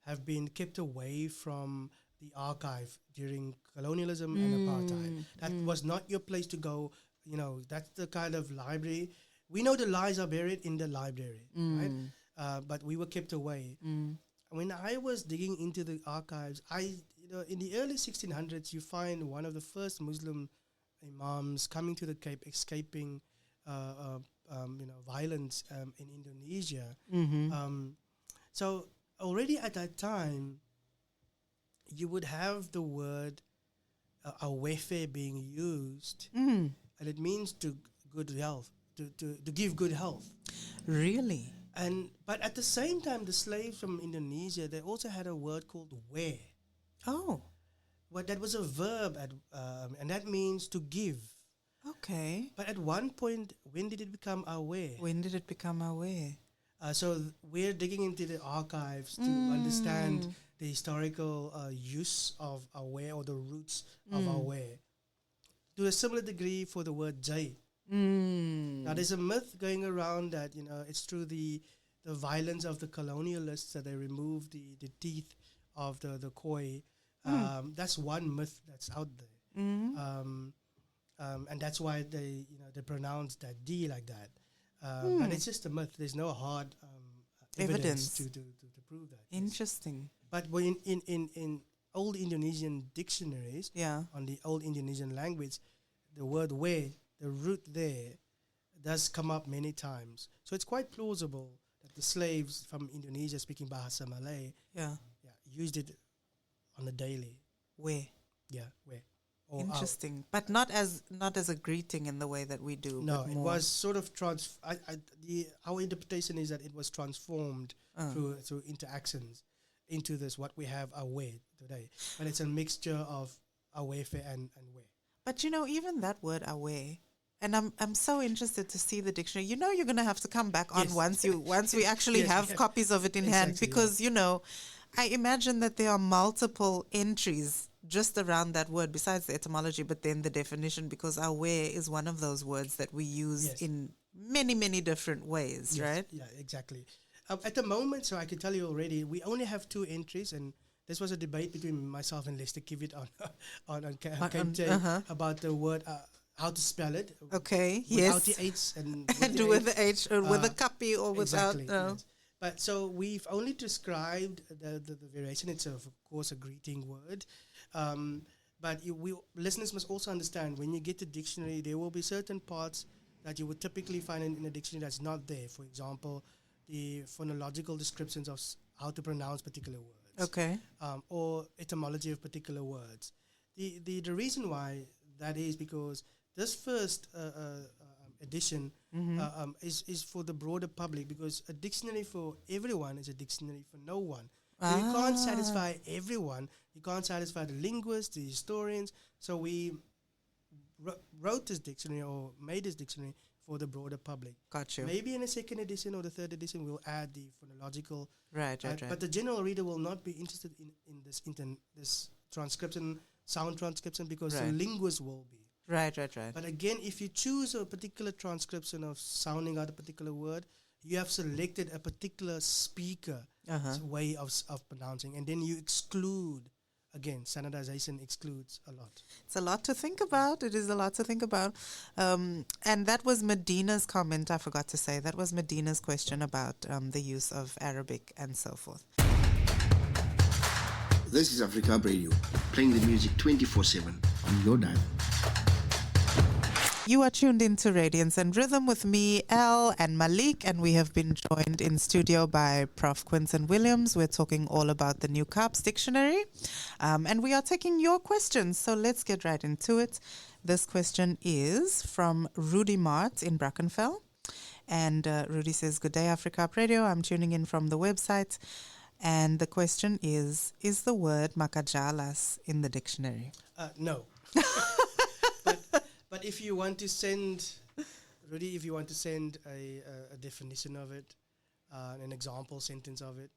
have been kept away from the archive during colonialism and apartheid. That was not your place to go. That's the kind of library. We know the lies are buried in the library, right? But we were kept away. When I was digging into the archives, in the early 1600s, you find one of the first Muslim imams coming to the Cape, escaping, violence in Indonesia. So already at that time, you would have the word awefe being used, and it means to good health, to give good health. Really? But at the same time, the slaves from Indonesia, they also had a word called we. Oh. Well, that was a verb, and that means to give. Okay. But at one point, when did it become awe? When did it become awe? So we're digging into the archives to understand the historical use of awe or the roots of awe. To a similar degree for the word jay. Now there's a myth going around that it's through the violence of the colonialists that they removed the teeth of the koi. That's one myth that's out there, and that's why they pronounce that D like that. But it's just a myth. There's no hard evidence to prove that. Interesting. But when in old Indonesian dictionaries, on the old Indonesian language, the word we, the root there, does come up many times. So it's quite plausible that the slaves from Indonesia speaking Bahasa Malay used it on the daily. We. Yeah, we. Interesting. But not as a greeting in the way that we do. No, it was sort of our interpretation is that it was transformed through interactions into this what we have awe today. But it's a mixture of awefe and we. But even that word awe, and I'm so interested to see the dictionary. You're going to have to come back on once we actually have copies of it in hand, because I imagine that there are multiple entries just around that word besides the etymology, but then the definition, because aware is one of those words that we use in many, many different ways, right? Yeah, exactly. At the moment, so I can tell you already, we only have 2 entries, and this was a debate between myself and Lester Kivit on about the word, how to spell it. Okay, without the H and with the H, or with a copy or without. Exactly, yes. But so we've only described the variation. It's of course a greeting word. But listeners must also understand, when you get the dictionary, there will be certain parts that you would typically find in a dictionary that's not there. For example, the phonological descriptions of how to pronounce particular words. Okay. Or etymology of particular words. The reason why that is because this first edition is for the broader public, because a dictionary for everyone is a dictionary for no one. So you can't satisfy everyone. You can't satisfy the linguists, the historians. So we wrote this dictionary or made this dictionary for the broader public. Got you. Maybe in a second edition or the third edition, we'll add the phonological. Right. But the general reader will not be interested in this transcription, sound transcription, because the linguist will be. Right. But again, if you choose a particular transcription of sounding out a particular word, you have selected a particular speaker way of pronouncing, and then you exclude. Again, standardization excludes a lot. It's a lot to think about. It is a lot to think about. And that was Medina's comment. I forgot to say. That was Medina's question about the use of Arabic and so forth. This is Afrikaap Radio, playing the music 24/7 on your dial. You are tuned into Radiance and Rhythm with me, Elle, and Malik, and we have been joined in studio by Prof. Quentin Williams. We're talking all about the new Kaaps dictionary, and we are taking your questions, so let's get right into it. This question is from Rudy Mart in Brackenfell, and Rudy says, "Good day, Afrikaap Radio. I'm tuning in from the website, and the question is the word makajalas in the dictionary?" No. But if you want to send, Rudy, if you want to send a definition of it, an example sentence of it,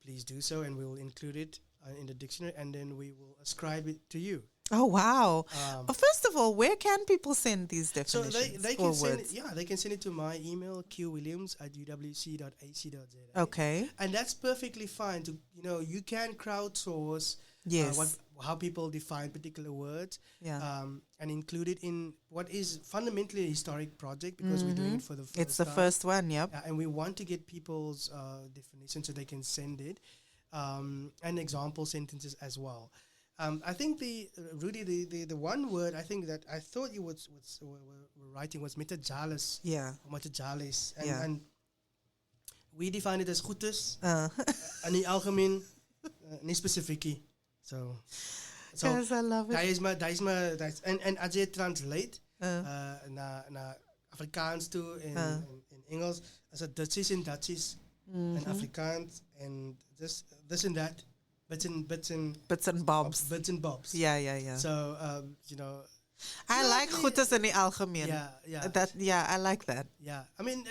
please do so, and we will include it in the dictionary, and then we will ascribe it to you. Oh, wow. First of all, where can people send these definitions? So they can send it, they can send it to my email, qwilliams@uwc.ac.za. Okay. And that's perfectly fine. You can crowdsource how people define particular words, and include it in what is fundamentally a historic project, because we're doing it for the first time. It's the first one, yep. And we want to get people's definition so they can send it, and example sentences as well. I think Rudy, the one word I think that I thought you were writing was metajalis. Yeah. Or metajalis. And we define it as goedes, in die algemeen, nie spesifiek. So yes, I love it. And as you translate na Afrikaans toe in Engels, as a Dutchies and Dutchies and Afrikaans, and this and that, bits and bobs. Bits and bobs. Yeah. So I like goedes in die algemeen. Yeah. I like that. Yeah. I mean,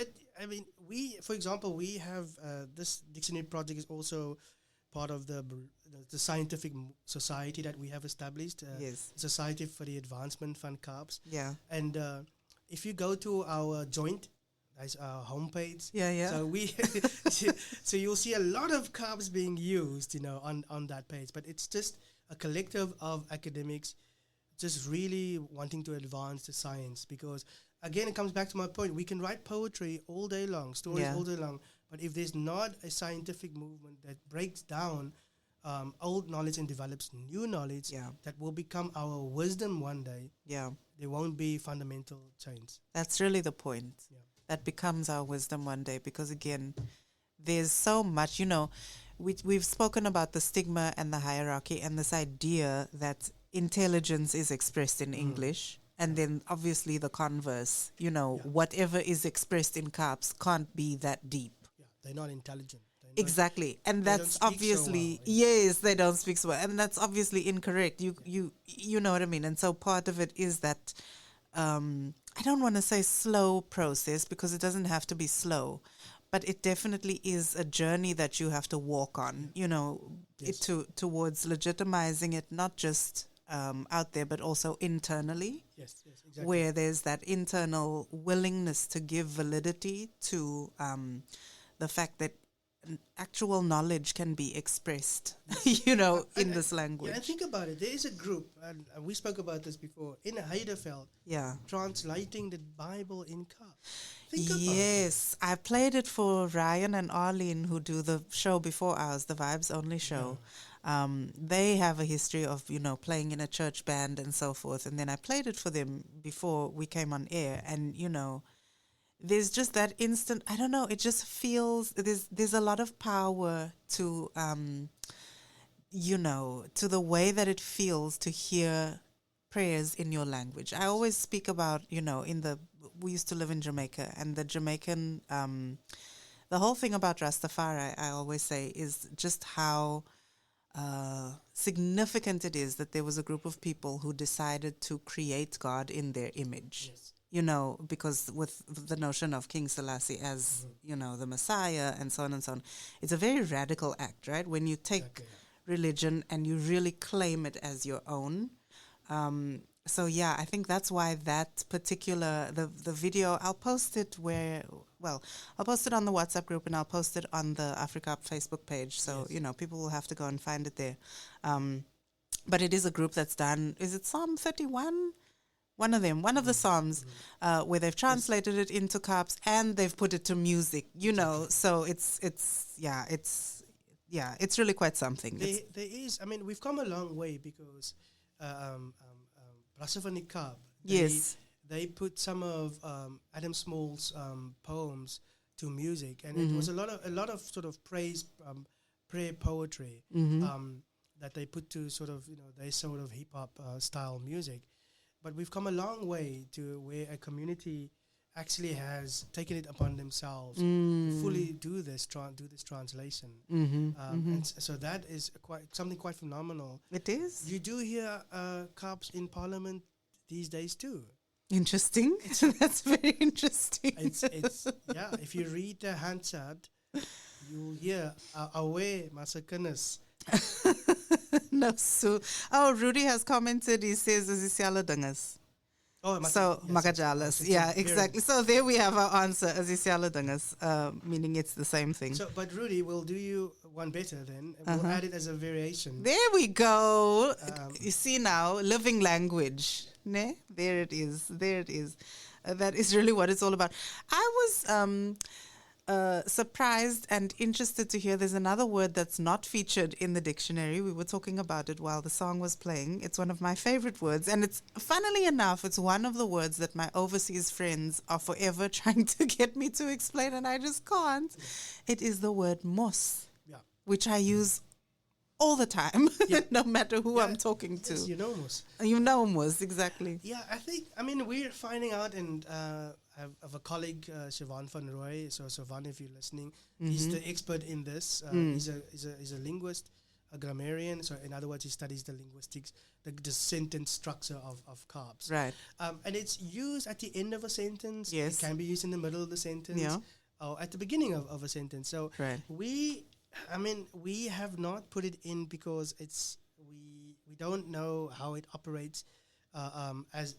we, for example, we have this dictionary project is also part of the scientific society that we have established. Yes. Society for the Advancement van Kaaps. Yeah. And if you go to our joint, that's our homepage. Yeah. So so you'll see a lot of Kaaps being used, on that page. But it's just a collective of academics just really wanting to advance the science, because again, it comes back to my point. We can write poetry all day long, stories all day long, but if there's not a scientific movement that breaks down old knowledge and develops new knowledge that will become our wisdom one day, there won't be fundamental change. That's really the point. Yeah. That becomes our wisdom one day, because again, there's so much, we've spoken about the stigma and the hierarchy and this idea that intelligence is expressed in English. And then obviously the converse, whatever is expressed in Kaaps can't be that deep. Yeah, they're not intelligent. Exactly. And that's obviously, so well, yes, they don't speak so well. And that's obviously incorrect. You know what I mean? And so part of it is that, I don't want to say slow process, because it doesn't have to be slow, but it definitely is a journey that you have to walk on, towards legitimizing it, not just out there, but also internally. Yes, exactly. Where there's that internal willingness to give validity to the fact that actual knowledge can be expressed, in this language. Yeah, and think about it. There is a group, and we spoke about this before, in Heideveld, translating the Bible in Kaaps. Yes, I played it for Ryan and Arlene, who do the show before ours, the Vibes Only show. They have a history of, playing in a church band and so forth. And then I played it for them before we came on air. And, there's just that instant, I don't know, it just feels, there's a lot of power to, to the way that it feels to hear prayers in your language. I always speak about, we used to live in Jamaica, and the Jamaican, the whole thing about Rastafari, I always say, is just how significant it is that there was a group of people who decided to create God in their image. Yes. Because with the notion of King Selassie as, the Messiah and so on and so on, it's a very radical act, right? When you take religion and you really claim it as your own. So yeah, I think that's why that particular, the video, I'll post it I'll post it on the WhatsApp group, and I'll post it on the Afrikaap Facebook page. So, people will have to go and find it there. But it is a group that's done, is it Psalm 31? One of the Psalms, where they've translated it into Kaaps and they've put it to music, so it's really quite something. There is, we've come a long way because Kaap, they put some of Adam Small's poems to music, and it was a lot of sort of prayer poetry that they put to sort of their sort of hip hop style music. But we've come a long way to where a community actually has taken it upon themselves to fully do this translation. And so that is something quite phenomenal. It is. You do hear Kaaps in Parliament these days too. Interesting. That's very interesting. It's if you read the Hansard, you'll hear Awe Masakanus. No, so Rudy has commented. He says Azisiala Dungas. Magajalas. Yeah, exactly. So there we have our answer, Azisiala Dungas, meaning it's the same thing. So, but Rudy, we'll do you one better then. We'll add it as a variation. There we go. You see now, living language. Ne? There it is. That is really what it's all about. I was surprised and interested to hear there's another word that's not featured in the dictionary. We were talking about it while the song was playing. It's one of my favorite words, and it's, funnily enough, it's one of the words that my overseas friends are forever trying to get me to explain, and I just can't. It is the word mos, which I use all the time, no matter who I'm talking to. Yes, you know mos. You know mos, exactly. Yeah, we're finding out, and I have a colleague, Siobhan van Roy. So Siobhan, if you're listening, he's the expert in this. He's a linguist, a grammarian. So in other words, he studies the linguistics, the sentence structure of Kaaps. Right. And it's used at the end of a sentence. Yes. It can be used in the middle of the sentence. Or at the beginning of a sentence. So we have not put it in because we don't know how it operates as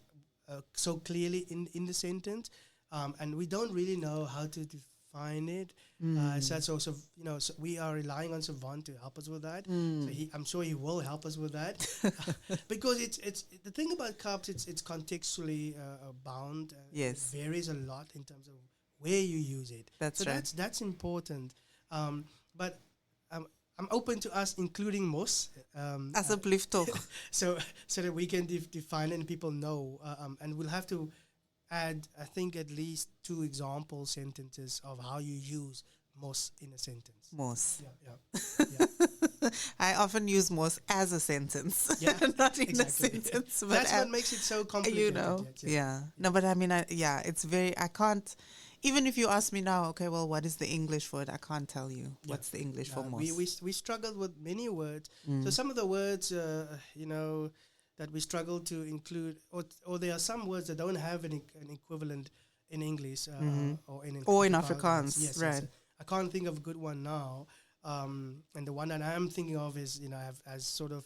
so clearly in the sentence. And we don't really know how to define it. So that's also, so we are relying on Savant to help us with that. So I'm sure he will help us with that. Because it's the thing about Kaaps, it's contextually bound. It varies a lot in terms of where you use it. That's important. But I'm open to us including mos. Asseblief toch. So that we can define it and people know. And we'll have to add, I think, at least 2 example sentences of how you use mos in a sentence. Mos. Yeah. I often use mos as a sentence, not in a sentence. But that's what makes it so complicated. No, but it's very, I can't, even if you ask me now, okay, well, what is the English for it? I can't tell you what's the English for mos. We struggled with many words. So some of the words, that we struggle to include, or there are some words that don't have an equivalent in English or in Afrikaans. Yes, right. I can't think of a good one now. And the one that I'm thinking of is, has sort of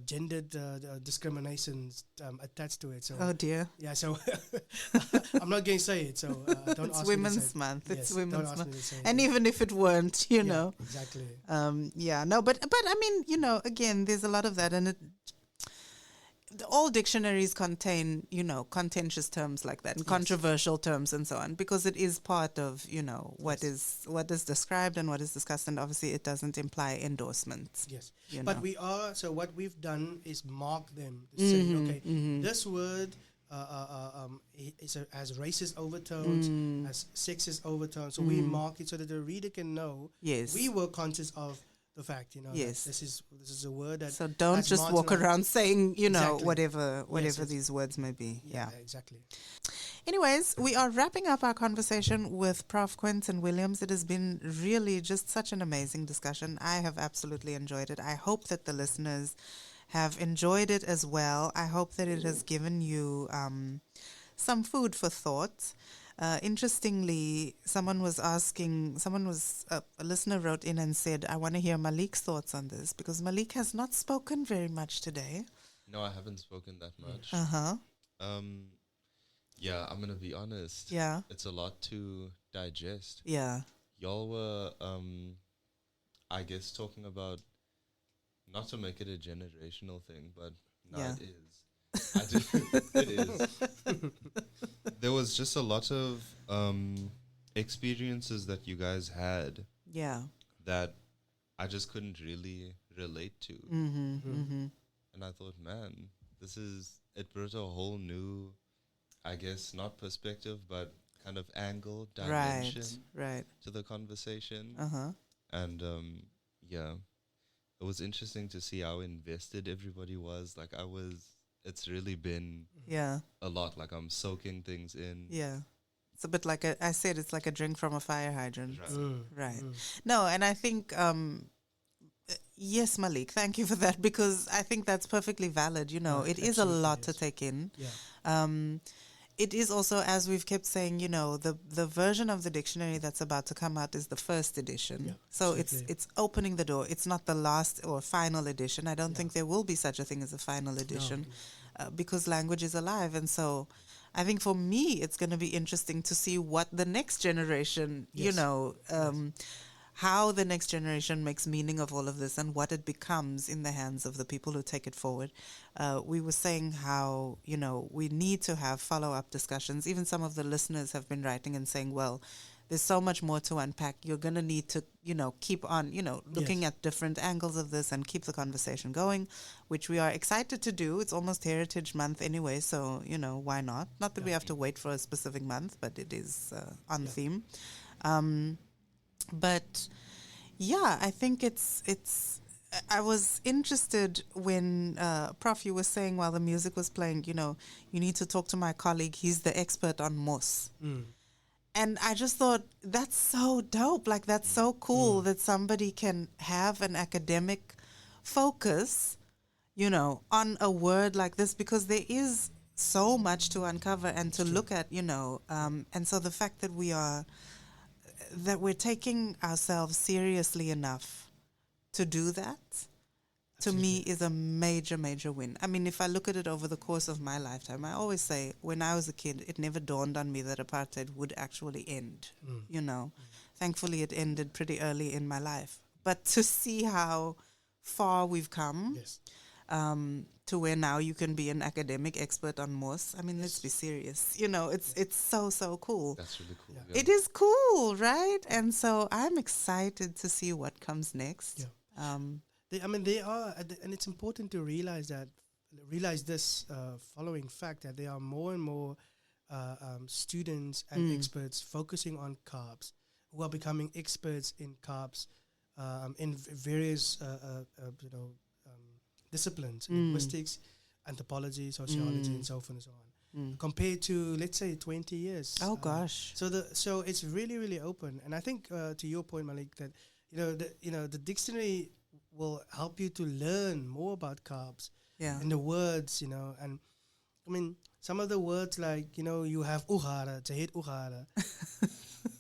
gendered discriminations attached to it. So, oh dear. Yeah, so I'm not going to say it. So don't it's ask Women's me to say Month. Yes, It's Women's Month. And it. even if it weren't, you know. Exactly. But I mean, again, there's a lot of that, and all dictionaries contain, contentious terms like that and controversial terms and so on, because it is part of, what is described and what is discussed, and obviously it doesn't imply endorsements. Yes. But what we've done is mark them to say, okay, this word has racist overtones, has sexist overtones. So we mark it so that the reader can know. Yes. We were conscious of the fact, yes. that this is a word that. So don't just walk around saying, exactly. whatever these words may be. Yeah, exactly. Anyways, we are wrapping up our conversation with Prof. Quentin Williams. It has been really just such an amazing discussion. I have absolutely enjoyed it. I hope that the listeners have enjoyed it as well. I hope that it has given you some food for thought. Interestingly, a listener wrote in and said, I want to hear Malik's thoughts on this, because Malik has not spoken very much today. No, I haven't spoken that much. Yeah, I'm going to be honest. Yeah. It's a lot to digest. Yeah. Y'all were, I guess, talking about, not to make it a generational thing, but it is. It is. There was just a lot of experiences that you guys had. Yeah. That I just couldn't really relate to. And I thought, man, it brought a whole new, I guess, not perspective, but kind of angle, dimension to the conversation. And it was interesting to see how invested everybody was. Like it's really been a lot. Like I'm soaking things in. Yeah. It's a bit like it's like a drink from a fire hydrant. Right. Right. No, and I think, yes, Malik, thank you for that, because I think that's perfectly valid. It is a lot to take in. Yeah. It is also, as we've kept saying, the version of the dictionary that's about to come out is the first edition. Yeah, so absolutely. it's opening the door. It's not the last or final edition. I don't think there will be such a thing as a final edition, because language is alive. And so I think for me, it's going to be interesting to see what the next generation, how the next generation makes meaning of all of this and what it becomes in the hands of the people who take it forward. We were saying how, we need to have follow-up discussions. Even some of the listeners have been writing and saying, well, there's so much more to unpack. You're going to need to, keep on, looking at different angles of this and keep the conversation going, which we are excited to do. It's almost Heritage Month anyway, so, why not? Not that we have to wait for a specific month, but it is on theme. But yeah, I think it's. I was interested when Prof, you were saying while the music was playing, you need to talk to my colleague. He's the expert on Mos. And I just thought that's so dope. Like that's so cool that somebody can have an academic focus, on a word like this, because there is so much to uncover and to look at, and so the fact that we're taking ourselves seriously enough to do that, to me, is a major, major win. I mean, if I look at it over the course of my lifetime, I always say when I was a kid, it never dawned on me that apartheid would actually end, Thankfully, it ended pretty early in my life. But to see how far we've come, to where now you can be an academic expert on Mos. I mean, let's be serious. It's so cool. That's really cool. Yeah. It is cool, right? And so I'm excited to see what comes next. Yeah. They are, and it's important to realize this following fact, that there are more and more students and experts focusing on Kaaps, who are becoming experts in Kaaps in various disciplines, linguistics, anthropology, sociology, and so forth and so on. Compared to, let's say, 20 years. Oh gosh! So it's really, really open, and I think to your point, Malik, that the dictionary will help you to learn more about Kaaps and the words, and I mean some of the words, like you have ugara, ze heet ugara.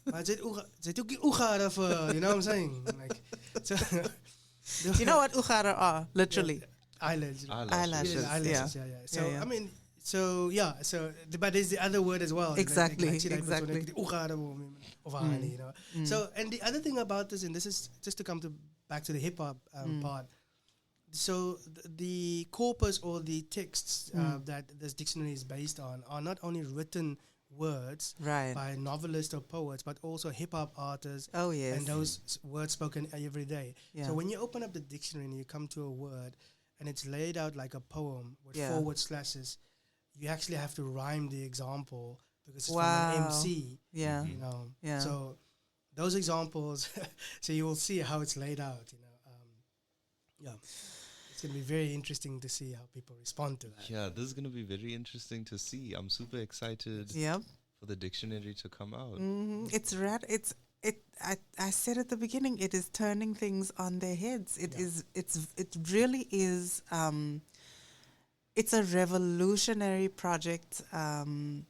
Maar ze heet ook ugara for, you know what I'm saying? Like, so do you know what ugara are? Literally. Eyelashes. Yeah. So I mean, but there's the other word as well. Exactly. So, and the other thing about this, and this is just to come back to the hip hop part, So the corpus or the texts that this dictionary is based on are not only written words by novelists or poets, but also hip-hop artists and those words spoken every day. So when you open up the dictionary and you come to a word and it's laid out like a poem with forward slashes, you actually have to rhyme the example because it's from an MC. You know. So those examples, so you will see how it's laid out, you know. It's going to be very interesting to see how people respond to that. Yeah, this is going to be very interesting to see. I'm super excited for the dictionary to come out. It's rad. I said at the beginning, it is turning things on their heads. It really is. It's a revolutionary project. You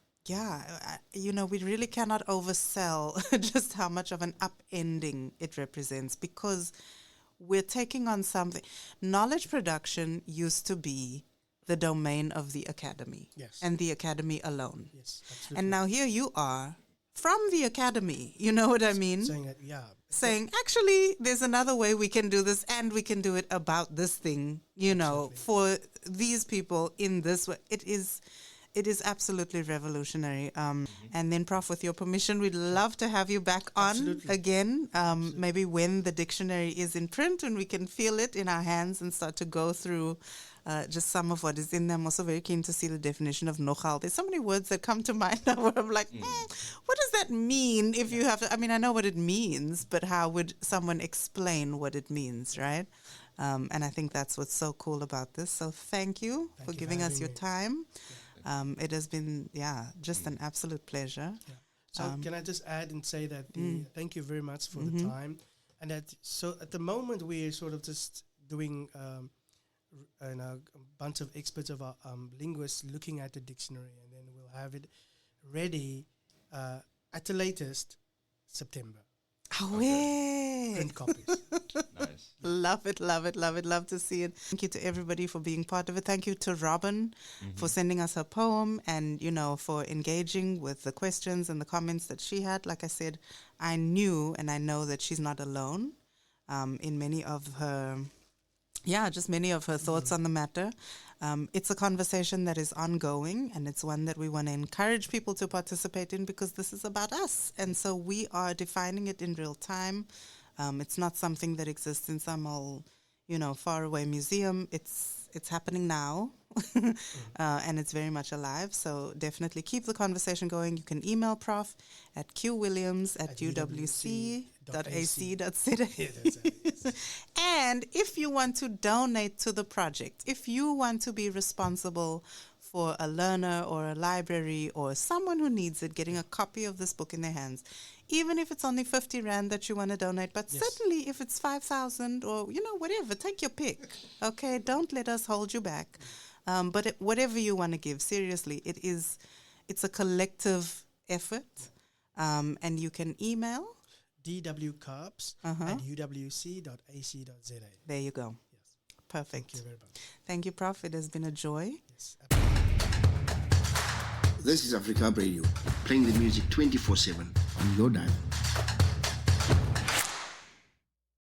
know, we really cannot oversell just how much of an upending it represents, because we're taking on something. Knowledge production used to be the domain of the academy and the academy alone. Yes, absolutely. And now here you are from the academy, you know what I mean? Saying, actually, there's another way we can do this, and we can do it about this thing, you know, for these people in this way. It is absolutely revolutionary. And then, Prof, with your permission, we'd love to have you back on again, maybe when the dictionary is in print and we can feel it in our hands and start to go through just some of what is in there. I'm also very keen to see the definition of nogal. There's so many words that come to mind now where I'm like, what does that mean if you have to? I mean, I know what it means, but how would someone explain what it means, right? And I think that's what's so cool about this. So thank you for giving us your time. It has been, just an absolute pleasure. So can I just add and say that thank you very much for the time. And that, so at the moment we're sort of just doing a bunch of experts of our linguists looking at the dictionary, and then we'll have it ready at the latest September. Print copies. Nice. Love it, love it, love it, love to see it. Thank you to everybody for being part of it. Thank you to Robin for sending us her poem and, you know, for engaging with the questions and the comments that she had. Like I said, I knew and I know that she's not alone in many of her, just many of her thoughts on the matter. It's a conversation that is ongoing, and it's one that we want to encourage people to participate in, because this is about us. And so we are defining it in real time. It's not something that exists in some old, faraway museum. It's happening now, and it's very much alive. So definitely keep the conversation going. You can email Prof at qwilliams@uwc.ac.za. And if you want to donate to the project, if you want to be responsible for a learner or a library or someone who needs it getting a copy of this book in their hands, even if it's only 50 Rand that you want to donate, but certainly if it's 5,000 or, whatever, take your pick, okay? Don't let us hold you back. But whatever you want to give, seriously, it's a collective effort, and you can email dwkaaps at uwc.ac.za. There you go. Yes. Perfect. Thank you very much. Thank you, Prof. It has been a joy. Yes. This is Afrikaap Radio, playing the music 24/7 on your dial.